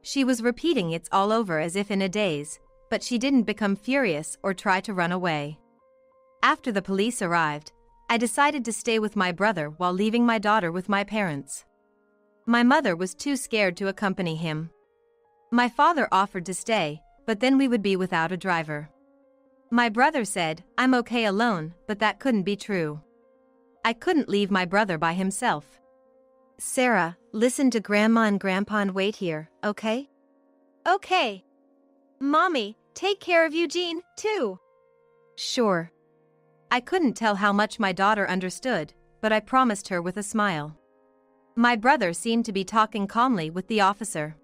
She was repeating "it's all over" as if in a daze, but she didn't become furious or try to run away. After the police arrived, I decided to stay with my brother while leaving my daughter with my parents. My mother was too scared to accompany him. My father offered to stay, but then we would be without a driver. My brother said, "I'm okay alone," but that couldn't be true. I couldn't leave my brother by himself. Sarah, listen to Grandma and Grandpa and wait here, okay? Okay. Mommy, take care of Eugene, too. Sure. I couldn't tell how much my daughter understood, but I promised her with a smile. My brother seemed to be talking calmly with the officer.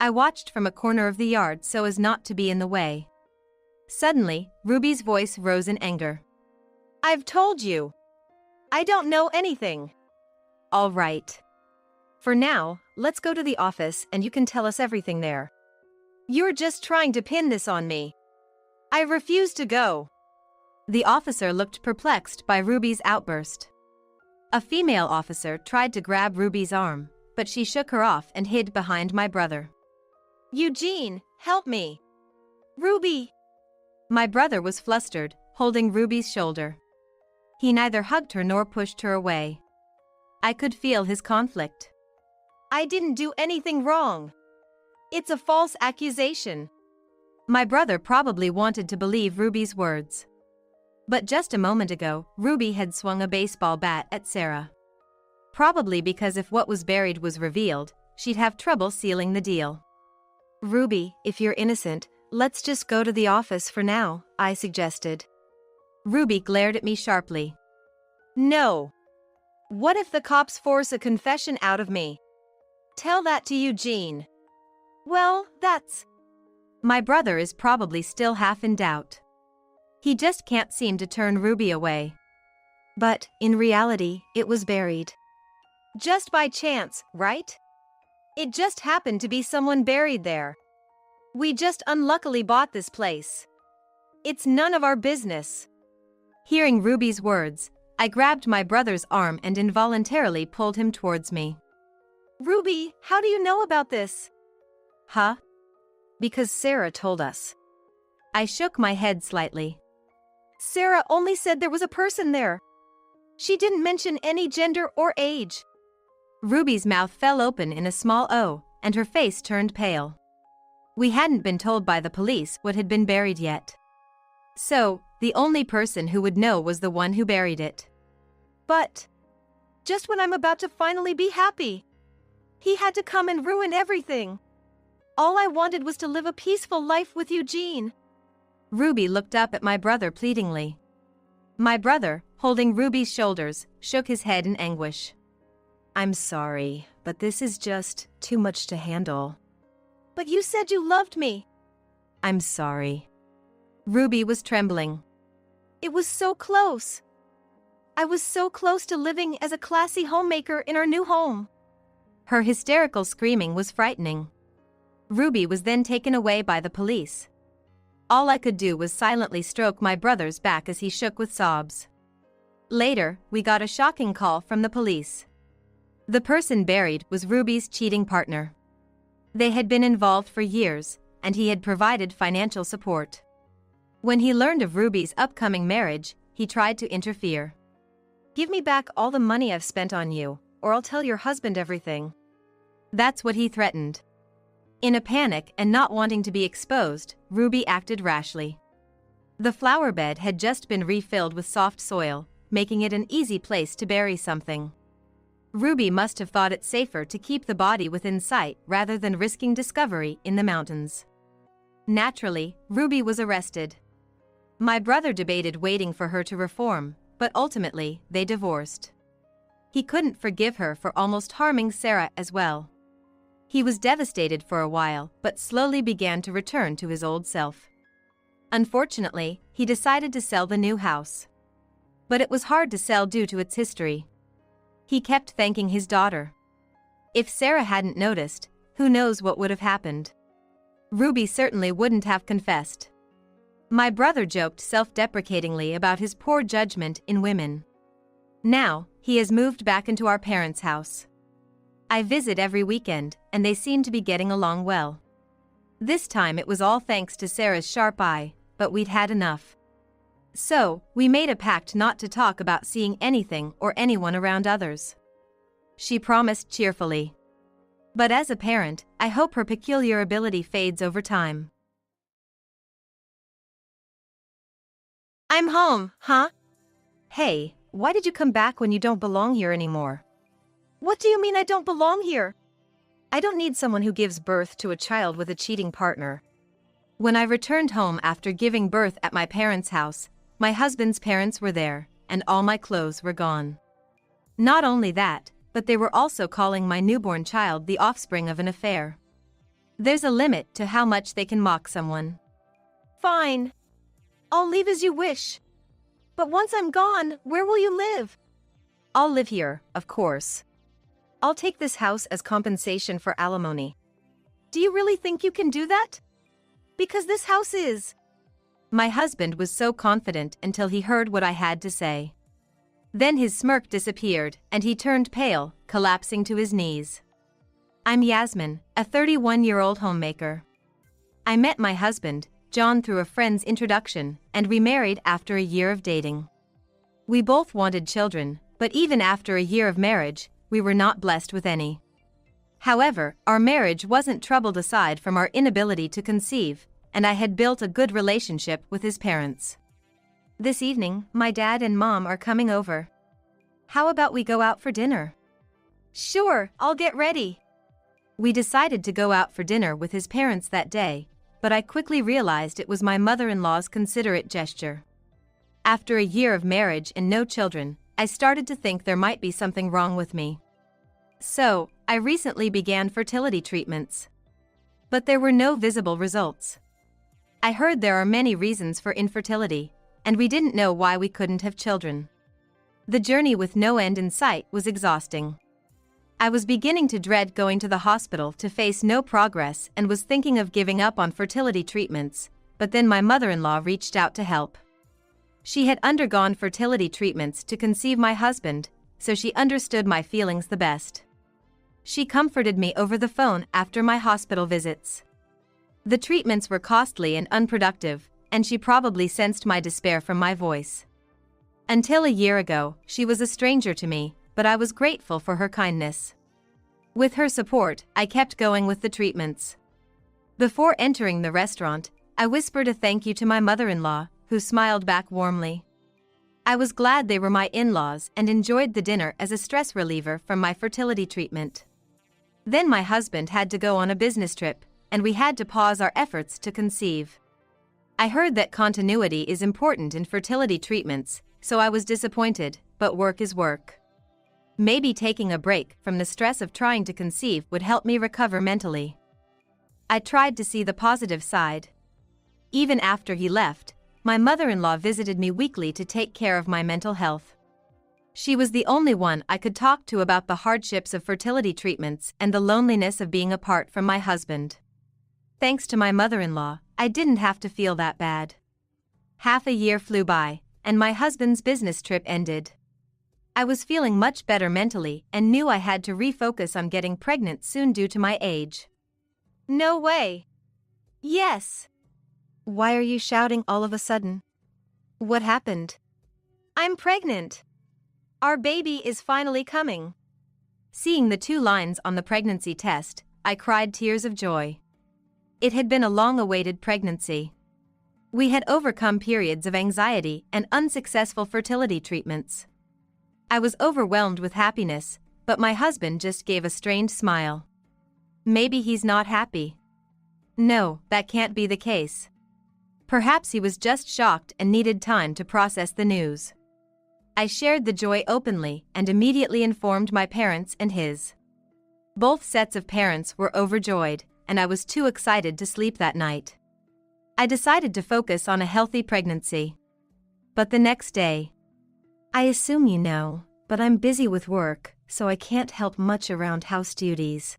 I watched from a corner of the yard so as not to be in the way. Suddenly, Ruby's voice rose in anger. I've told you. I don't know anything. All right. For now, let's go to the office and you can tell us everything there. You're just trying to pin this on me. I refuse to go. The officer looked perplexed by Ruby's outburst. A female officer tried to grab Ruby's arm, but she shook her off and hid behind my brother. Eugene, help me. Ruby. My brother was flustered, holding Ruby's shoulder. He neither hugged her nor pushed her away. I could feel his conflict. I didn't do anything wrong. It's a false accusation. My brother probably wanted to believe Ruby's words. But just a moment ago, Ruby had swung a baseball bat at Sarah. Probably because if what was buried was revealed, she'd have trouble sealing the deal. Ruby, if you're innocent, let's just go to the office for now, I suggested. Ruby glared at me sharply. No. What if the cops force a confession out of me? Tell that to Eugene. Well, that's... My brother is probably still half in doubt. He just can't seem to turn Ruby away. But, in reality, it was buried. Just by chance, right? It just happened to be someone buried there. We just unluckily bought this place. It's none of our business. Hearing Ruby's words, I grabbed my brother's arm and involuntarily pulled him towards me. Ruby, how do you know about this? Huh? Because Sarah told us. I shook my head slightly. Sarah only said there was a person there. She didn't mention any gender or age. Ruby's mouth fell open in a small O, and her face turned pale. We hadn't been told by the police what had been buried yet. So, the only person who would know was the one who buried it. But just when I'm about to finally be happy, he had to come and ruin everything. All I wanted was to live a peaceful life with Eugene. Ruby looked up at my brother pleadingly. My brother, holding Ruby's shoulders, shook his head in anguish. I'm sorry, but this is just too much to handle. But you said you loved me. I'm sorry. Ruby was trembling. It was so close. I was so close to living as a classy homemaker in our new home. Her hysterical screaming was frightening. Ruby was then taken away by the police. All I could do was silently stroke my brother's back as he shook with sobs. Later, we got a shocking call from the police. The person buried was Ruby's cheating partner. They had been involved for years, and he had provided financial support. When he learned of Ruby's upcoming marriage, he tried to interfere. Give me back all the money I've spent on you, or I'll tell your husband everything. That's what he threatened. In a panic and not wanting to be exposed, Ruby acted rashly. The flower bed had just been refilled with soft soil, making it an easy place to bury something. Ruby must have thought it safer to keep the body within sight rather than risking discovery in the mountains. Naturally, Ruby was arrested. My brother debated waiting for her to reform, but ultimately, they divorced. He couldn't forgive her for almost harming Sarah as well. He was devastated for a while, but slowly began to return to his old self. Unfortunately, he decided to sell the new house. But it was hard to sell due to its history. He kept thanking his daughter. If Sarah hadn't noticed, who knows what would have happened. Ruby certainly wouldn't have confessed. My brother joked self-deprecatingly about his poor judgment in women. Now, he has moved back into our parents' house. I visit every weekend, and they seem to be getting along well. This time it was all thanks to Sarah's sharp eye, but we'd had enough. So, we made a pact not to talk about seeing anything or anyone around others. She promised cheerfully. But as a parent, I hope her peculiar ability fades over time. I'm home, huh? Hey, why did you come back when you don't belong here anymore? What do you mean I don't belong here? I don't need someone who gives birth to a child with a cheating partner. When I returned home after giving birth at my parents' house, my husband's parents were there, and all my clothes were gone. Not only that, but they were also calling my newborn child the offspring of an affair. There's a limit to how much they can mock someone. Fine. I'll leave as you wish. But once I'm gone, where will you live? I'll live here, of course. I'll take this house as compensation for alimony. Do you really think you can do that? Because this house is. My husband was so confident until he heard what I had to say. Then his smirk disappeared, and he turned pale, collapsing to his knees. I'm Yasmin, a 31-year-old homemaker. I met my husband, John, through a friend's introduction, and remarried after a year of dating. We both wanted children, but even after a year of marriage, we were not blessed with any. However, our marriage wasn't troubled aside from our inability to conceive, and I had built a good relationship with his parents. This evening, my dad and mom are coming over. How about we go out for dinner? Sure, I'll get ready. We decided to go out for dinner with his parents that day, but I quickly realized it was my mother-in-law's considerate gesture. After a year of marriage and no children, I started to think there might be something wrong with me. So, I recently began fertility treatments. But there were no visible results. I heard there are many reasons for infertility, and we didn't know why we couldn't have children. The journey with no end in sight was exhausting. I was beginning to dread going to the hospital to face no progress and was thinking of giving up on fertility treatments, but then my mother-in-law reached out to help. She had undergone fertility treatments to conceive my husband, so she understood my feelings the best. She comforted me over the phone after my hospital visits. The treatments were costly and unproductive, and she probably sensed my despair from my voice. Until a year ago, she was a stranger to me, but I was grateful for her kindness. With her support, I kept going with the treatments. Before entering the restaurant, I whispered a thank you to my mother-in-law, who smiled back warmly. I was glad they were my in-laws and enjoyed the dinner as a stress reliever from my fertility treatment. Then my husband had to go on a business trip, and we had to pause our efforts to conceive. I heard that continuity is important in fertility treatments, so I was disappointed, but work is work. Maybe taking a break from the stress of trying to conceive would help me recover mentally. I tried to see the positive side. Even after he left, my mother-in-law visited me weekly to take care of my mental health. She was the only one I could talk to about the hardships of fertility treatments and the loneliness of being apart from my husband. Thanks to my mother-in-law, I didn't have to feel that bad. Half a year flew by, and my husband's business trip ended. I was feeling much better mentally and knew I had to refocus on getting pregnant soon due to my age. No way. Yes. Why are you shouting all of a sudden? What happened? I'm pregnant. Our baby is finally coming. Seeing the 2 lines on the pregnancy test, I cried tears of joy. It had been a long-awaited pregnancy. We had overcome periods of anxiety and unsuccessful fertility treatments. I was overwhelmed with happiness, but my husband just gave a strained smile. Maybe he's not happy. No, that can't be the case. Perhaps he was just shocked and needed time to process the news. I shared the joy openly and immediately informed my parents and his. Both sets of parents were overjoyed, and I was too excited to sleep that night. I decided to focus on a healthy pregnancy. But the next day, I assume you know, but I'm busy with work, so I can't help much around house duties.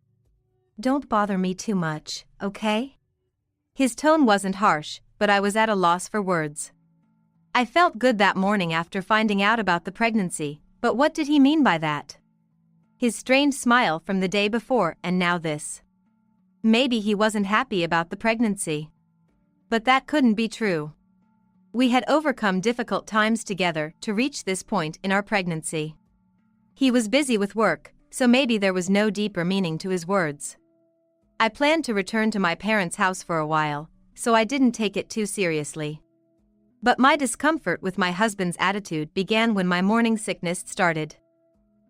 Don't bother me too much, okay? His tone wasn't harsh, but I was at a loss for words. I felt good that morning after finding out about the pregnancy, but what did he mean by that? His strange smile from the day before and now this. Maybe he wasn't happy about the pregnancy. But that couldn't be true. We had overcome difficult times together to reach this point in our pregnancy. He was busy with work, so maybe there was no deeper meaning to his words. I planned to return to my parents' house for a while, so I didn't take it too seriously. But my discomfort with my husband's attitude began when my morning sickness started.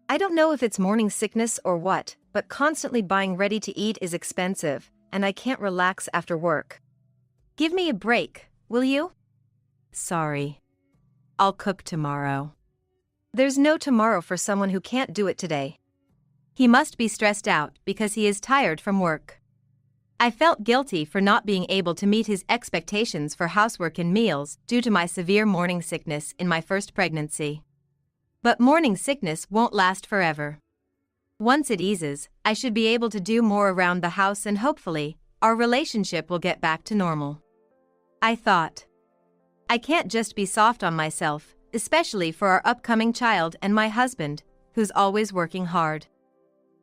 I don't know if it's morning sickness or what, but constantly buying ready to eat is expensive, and I can't relax after work. Give me a break, will you? Sorry. I'll cook tomorrow. There's no tomorrow for someone who can't do it today. He must be stressed out because he is tired from work. I felt guilty for not being able to meet his expectations for housework and meals due to my severe morning sickness in my first pregnancy. But morning sickness won't last forever. Once it eases, I should be able to do more around the house and hopefully, our relationship will get back to normal. I thought. I can't just be soft on myself, especially for our upcoming child and my husband, who's always working hard.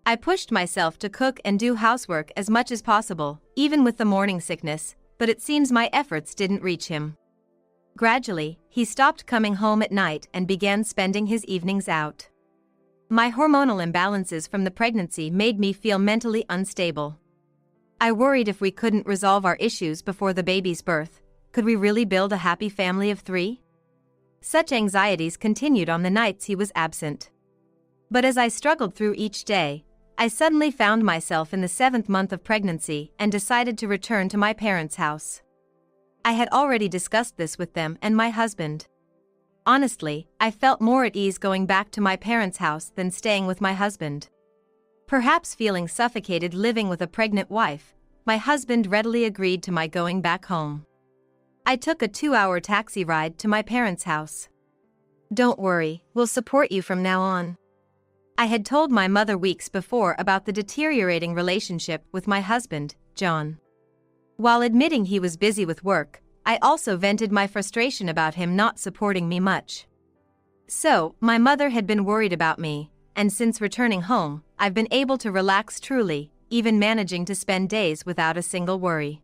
I pushed myself to cook and do housework as much as possible, even with the morning sickness, but it seems my efforts didn't reach him. Gradually, he stopped coming home at night and began spending his evenings out. My hormonal imbalances from the pregnancy made me feel mentally unstable. I worried if we couldn't resolve our issues before the baby's birth, could we really build a happy family of 3? Such anxieties continued on the nights he was absent. But as I struggled through each day, I suddenly found myself in the 7th month of pregnancy and decided to return to my parents' house. I had already discussed this with them and my husband. Honestly, I felt more at ease going back to my parents' house than staying with my husband. Perhaps feeling suffocated living with a pregnant wife, my husband readily agreed to my going back home. I took a 2-hour taxi ride to my parents' house. Don't worry, we'll support you from now on. I had told my mother weeks before about the deteriorating relationship with my husband, John. While admitting he was busy with work, I also vented my frustration about him not supporting me much. So, my mother had been worried about me, and since returning home, I've been able to relax truly, even managing to spend days without a single worry.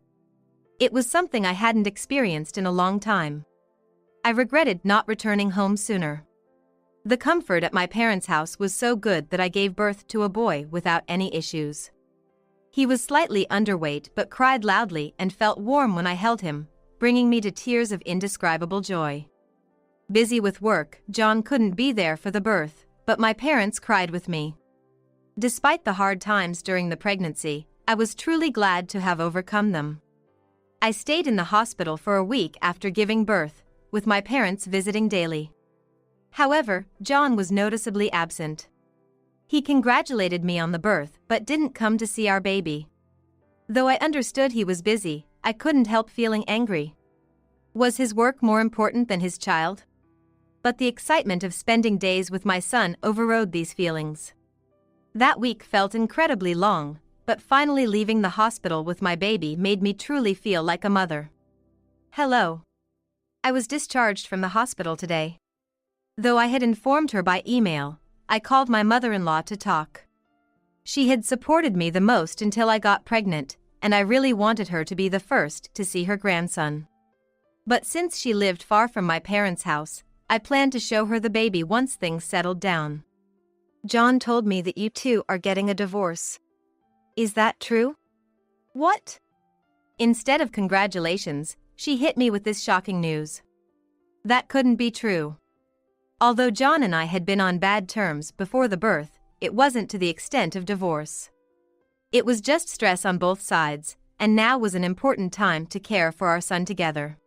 It was something I hadn't experienced in a long time. I regretted not returning home sooner. The comfort at my parents' house was so good that I gave birth to a boy without any issues. He was slightly underweight but cried loudly and felt warm when I held him, bringing me to tears of indescribable joy. Busy with work, John couldn't be there for the birth, but my parents cried with me. Despite the hard times during the pregnancy, I was truly glad to have overcome them. I stayed in the hospital for a week after giving birth, with my parents visiting daily. However, John was noticeably absent. He congratulated me on the birth but didn't come to see our baby. Though I understood he was busy, I couldn't help feeling angry. Was his work more important than his child? But the excitement of spending days with my son overrode these feelings. That week felt incredibly long, but finally leaving the hospital with my baby made me truly feel like a mother. Hello. I was discharged from the hospital today. Though I had informed her by email, I called my mother-in-law to talk. She had supported me the most until I got pregnant, and I really wanted her to be the first to see her grandson. But since she lived far from my parents' house, I planned to show her the baby once things settled down. John told me that you two are getting a divorce. Is that true? What? Instead of congratulations, she hit me with this shocking news. That couldn't be true. Although John and I had been on bad terms before the birth, it wasn't to the extent of divorce. It was just stress on both sides, and now was an important time to care for our son together.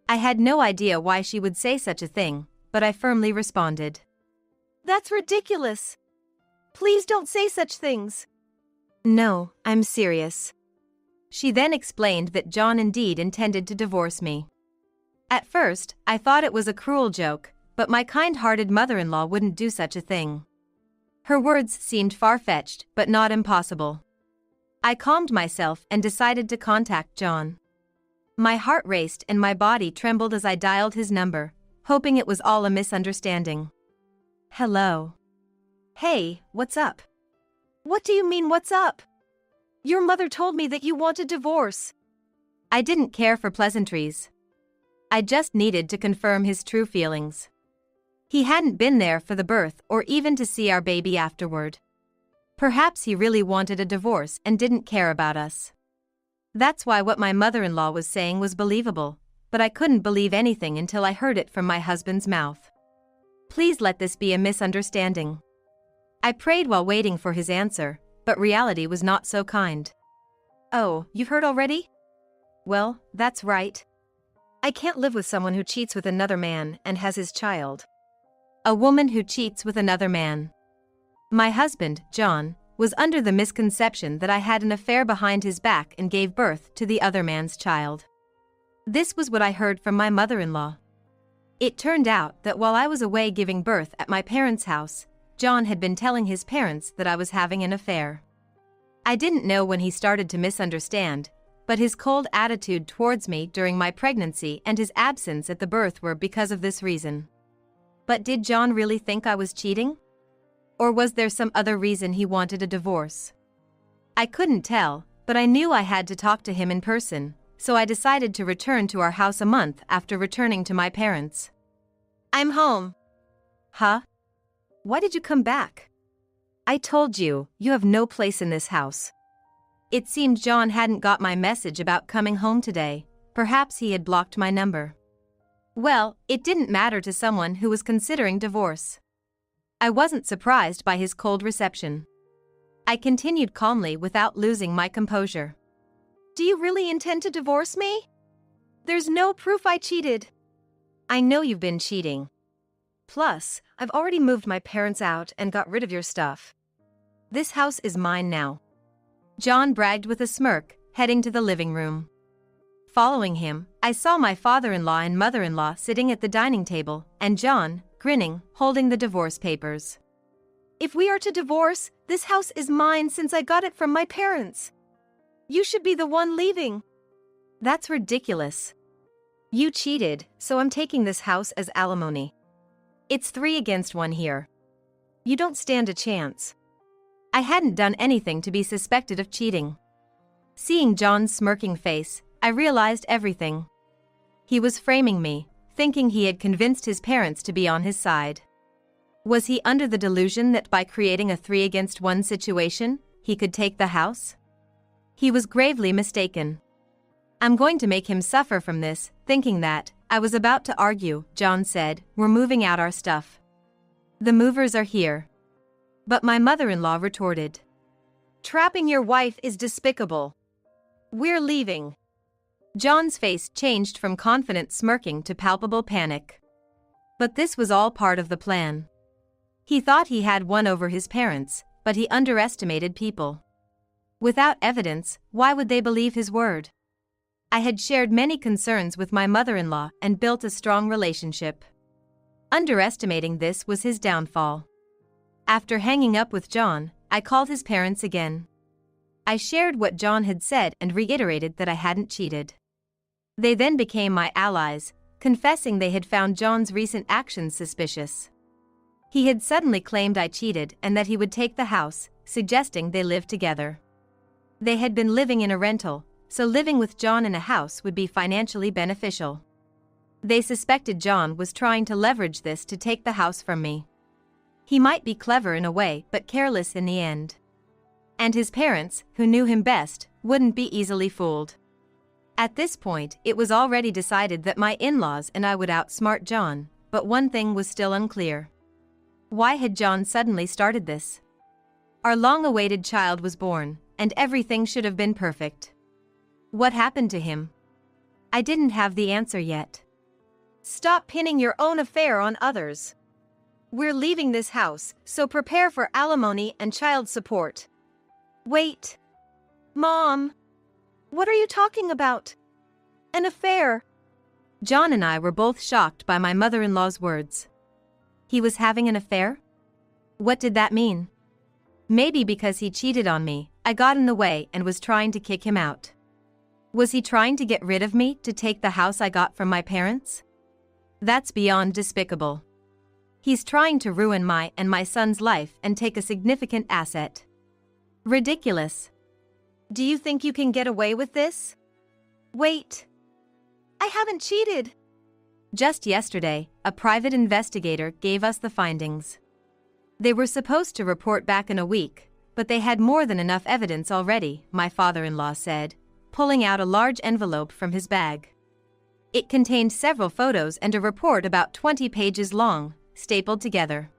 I had no idea why she would say such a thing, but I firmly responded. That's ridiculous. Please don't say such things. No, I'm serious. She then explained that John indeed intended to divorce me. At first, I thought it was a cruel joke, but my kind-hearted mother-in-law wouldn't do such a thing. Her words seemed far-fetched, but not impossible. I calmed myself and decided to contact John. My heart raced and my body trembled as I dialed his number, hoping it was all a misunderstanding. Hello. Hey, what's up? What do you mean, what's up? Your mother told me that you want a divorce. I didn't care for pleasantries. I just needed to confirm his true feelings. He hadn't been there for the birth or even to see our baby afterward. Perhaps he really wanted a divorce and didn't care about us. That's why what my mother-in-law was saying was believable, but I couldn't believe anything until I heard it from my husband's mouth. Please let this be a misunderstanding. I prayed while waiting for his answer, but reality was not so kind. Oh, you've heard already? Well, that's right. I can't live with someone who cheats with another man and has his child. A woman who cheats with another man. My husband, John, was under the misconception that I had an affair behind his back and gave birth to the other man's child. This was what I heard from my mother-in-law. It turned out that while I was away giving birth at my parents' house, John had been telling his parents that I was having an affair. I didn't know when he started to misunderstand, but his cold attitude towards me during my pregnancy and his absence at the birth were because of this reason. But did John really think I was cheating? Or was there some other reason he wanted a divorce? I couldn't tell, but I knew I had to talk to him in person, so I decided to return to our house a month after returning to my parents. I'm home. Huh? Why did you come back? I told you, you have no place in this house. It seemed John hadn't got my message about coming home today. Perhaps he had blocked my number. Well, it didn't matter to someone who was considering divorce. I wasn't surprised by his cold reception. I continued calmly without losing my composure. Do you really intend to divorce me? There's no proof I cheated. I know you've been cheating. Plus, I've already moved my parents out and got rid of your stuff. This house is mine now. John bragged with a smirk, heading to the living room. Following him, I saw my father-in-law and mother-in-law sitting at the dining table, and John, grinning, holding the divorce papers. If we are to divorce, this house is mine since I got it from my parents. You should be the one leaving. That's ridiculous. You cheated, so I'm taking this house as alimony. It's 3 against 1 here. You don't stand a chance. I hadn't done anything to be suspected of cheating. Seeing John's smirking face, I realized everything. He was framing me, thinking he had convinced his parents to be on his side. Was he under the delusion that by creating a 3 against 1 situation, he could take the house? He was gravely mistaken. I'm going to make him suffer from this, thinking that. I was about to argue, John said, we're moving out our stuff. The movers are here. But my mother-in-law retorted. Trapping your wife is despicable. We're leaving. John's face changed from confident smirking to palpable panic. But this was all part of the plan. He thought he had won over his parents, but he underestimated people. Without evidence, why would they believe his word? I had shared many concerns with my mother-in-law and built a strong relationship. Underestimating this was his downfall. After hanging up with John, I called his parents again. I shared what John had said and reiterated that I hadn't cheated. They then became my allies, confessing they had found John's recent actions suspicious. He had suddenly claimed I cheated and that he would take the house, suggesting they live together. They had been living in a rental, so living with John in a house would be financially beneficial. They suspected John was trying to leverage this to take the house from me. He might be clever in a way but careless in the end. And his parents, who knew him best, wouldn't be easily fooled. At this point, it was already decided that my in-laws and I would outsmart John, but one thing was still unclear. Why had John suddenly started this? Our long-awaited child was born, and everything should have been perfect. What happened to him? I didn't have the answer yet. Stop pinning your own affair on others. We're leaving this house, so prepare for alimony and child support. Wait. Mom. What are you talking about? An affair. John and I were both shocked by my mother-in-law's words. He was having an affair? What did that mean? Maybe because he cheated on me, I got in the way and was trying to kick him out. Was he trying to get rid of me to take the house I got from my parents? That's beyond despicable. He's trying to ruin my and my son's life and take a significant asset. Ridiculous. Do you think you can get away with this? Wait. I haven't cheated. Just yesterday, a private investigator gave us the findings. They were supposed to report back in a week, but they had more than enough evidence already, my father-in-law said, pulling out a large envelope from his bag. It contained several photos and a report about 20 pages long, stapled together.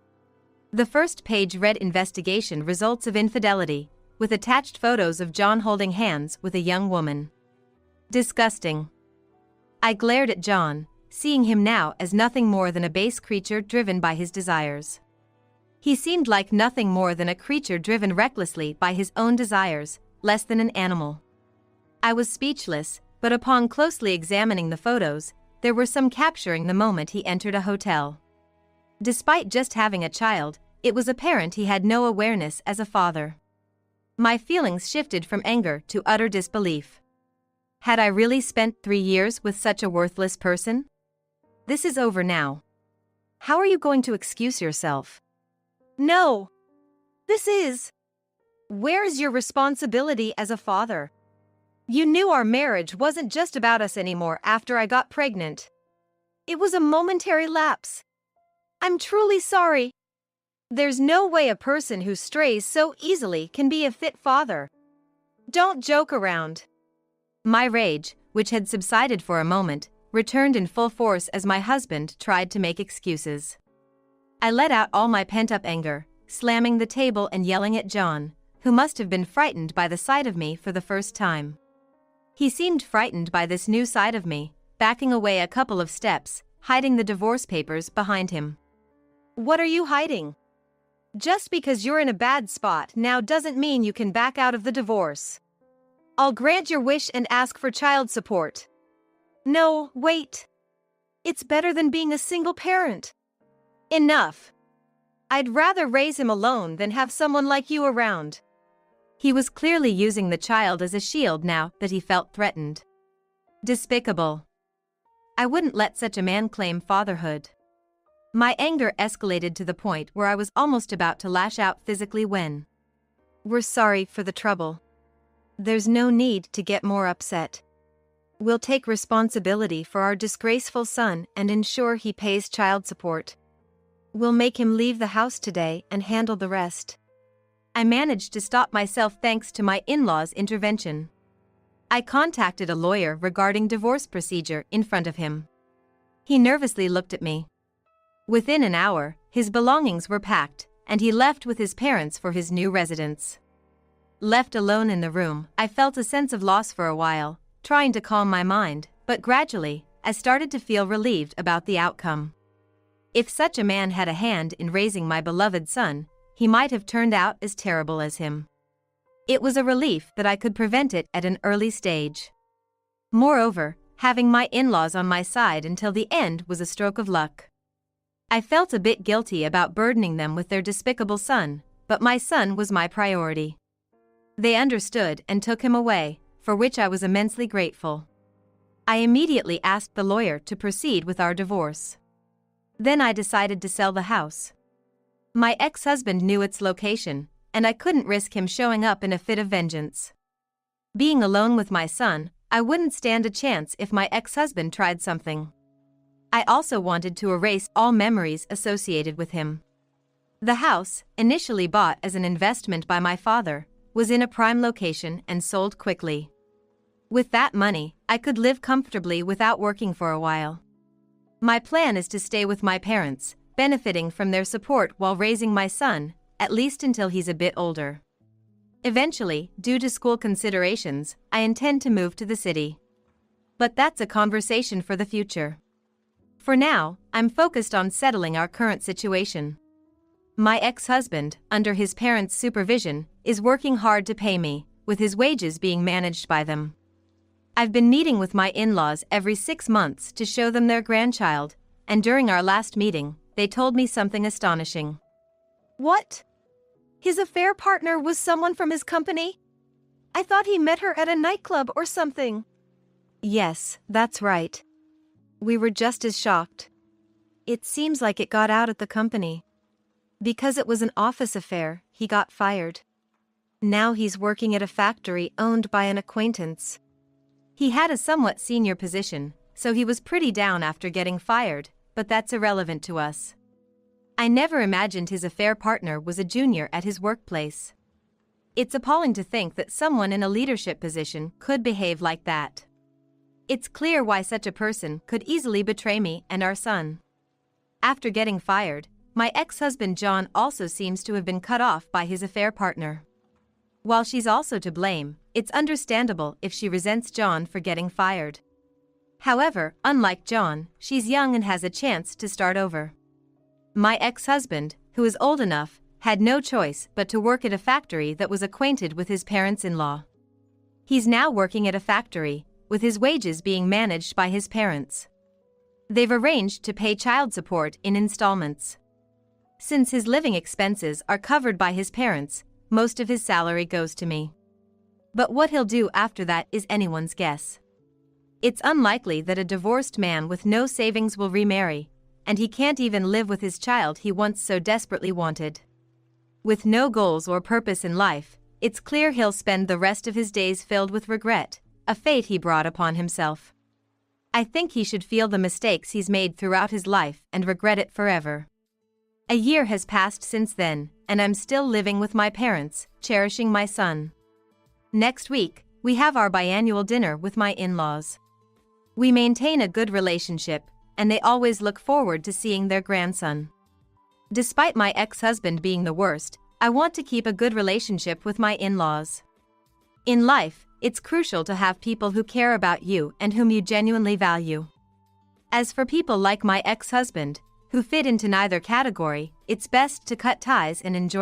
The first page read Investigation Results of Infidelity, with attached photos of John holding hands with a young woman. Disgusting. I glared at John, seeing him now as nothing more than a base creature driven by his desires. He seemed like nothing more than a creature driven recklessly by his own desires, less than an animal. I was speechless, but upon closely examining the photos, there were some capturing the moment he entered a hotel. Despite just having a child, it was apparent he had no awareness as a father. My feelings shifted from anger to utter disbelief. Had I really spent 3 years with such a worthless person? This is over now. How are you going to excuse yourself? No. This is. Where's your responsibility as a father? You knew our marriage wasn't just about us anymore after I got pregnant. It was a momentary lapse. I'm truly sorry. There's no way a person who strays so easily can be a fit father. Don't joke around. My rage, which had subsided for a moment, returned in full force as my husband tried to make excuses. I let out all my pent-up anger, slamming the table and yelling at John, who must have been frightened by the sight of me for the first time. He seemed frightened by this new side of me, backing away a couple of steps, hiding the divorce papers behind him. What are you hiding? Just because you're in a bad spot now doesn't mean you can back out of the divorce. I'll grant your wish and ask for child support. No, wait. It's better than being a single parent. Enough. I'd rather raise him alone than have someone like you around. He was clearly using the child as a shield now that he felt threatened. Despicable. I wouldn't let such a man claim fatherhood. My anger escalated to the point where I was almost about to lash out physically when. We're sorry for the trouble. There's no need to get more upset. We'll take responsibility for our disgraceful son and ensure he pays child support. We'll make him leave the house today and handle the rest. I managed to stop myself thanks to my in-laws' intervention. I contacted a lawyer regarding divorce procedure in front of him. He nervously looked at me. Within an hour, his belongings were packed, and he left with his parents for his new residence. Left alone in the room, I felt a sense of loss for a while, trying to calm my mind, but gradually, I started to feel relieved about the outcome. If such a man had a hand in raising my beloved son, he might have turned out as terrible as him. It was a relief that I could prevent it at an early stage. Moreover, having my in-laws on my side until the end was a stroke of luck. I felt a bit guilty about burdening them with their despicable son, but my son was my priority. They understood and took him away, for which I was immensely grateful. I immediately asked the lawyer to proceed with our divorce. Then I decided to sell the house. My ex-husband knew its location, and I couldn't risk him showing up in a fit of vengeance. Being alone with my son, I wouldn't stand a chance if my ex-husband tried something. I also wanted to erase all memories associated with him. The house, initially bought as an investment by my father, was in a prime location and sold quickly. With that money, I could live comfortably without working for a while. My plan is to stay with my parents, benefiting from their support while raising my son, at least until he's a bit older. Eventually, due to school considerations, I intend to move to the city. But that's a conversation for the future. For now, I'm focused on settling our current situation. My ex-husband, under his parents' supervision, is working hard to pay me, with his wages being managed by them. I've been meeting with my in-laws every 6 months to show them their grandchild, and during our last meeting, they told me something astonishing. What? His affair partner was someone from his company? I thought he met her at a nightclub or something. Yes, that's right. We were just as shocked. It seems like it got out at the company. Because it was an office affair, he got fired. Now he's working at a factory owned by an acquaintance. He had a somewhat senior position, so he was pretty down after getting fired, but that's irrelevant to us. I never imagined his affair partner was a junior at his workplace. It's appalling to think that someone in a leadership position could behave like that. It's clear why such a person could easily betray me and our son. After getting fired, my ex-husband John also seems to have been cut off by his affair partner. While she's also to blame, it's understandable if she resents John for getting fired. However, unlike John, she's young and has a chance to start over. My ex-husband, who is old enough, had no choice but to work at a factory that was acquainted with his parents-in-law. He's now working at a factory, with his wages being managed by his parents. They've arranged to pay child support in installments. Since his living expenses are covered by his parents, most of his salary goes to me. But what he'll do after that is anyone's guess. It's unlikely that a divorced man with no savings will remarry, and he can't even live with his child he once so desperately wanted. With no goals or purpose in life, it's clear he'll spend the rest of his days filled with regret, a fate he brought upon himself. I think he should feel the mistakes he's made throughout his life and regret it forever. A year has passed since then, and I'm still living with my parents, cherishing my son. Next week, we have our biannual dinner with my in-laws. We maintain a good relationship, and they always look forward to seeing their grandson. Despite my ex-husband being the worst, I want to keep a good relationship with my in-laws. In life, it's crucial to have people who care about you and whom you genuinely value. As for people like my ex-husband, who fit into neither category, it's best to cut ties and enjoy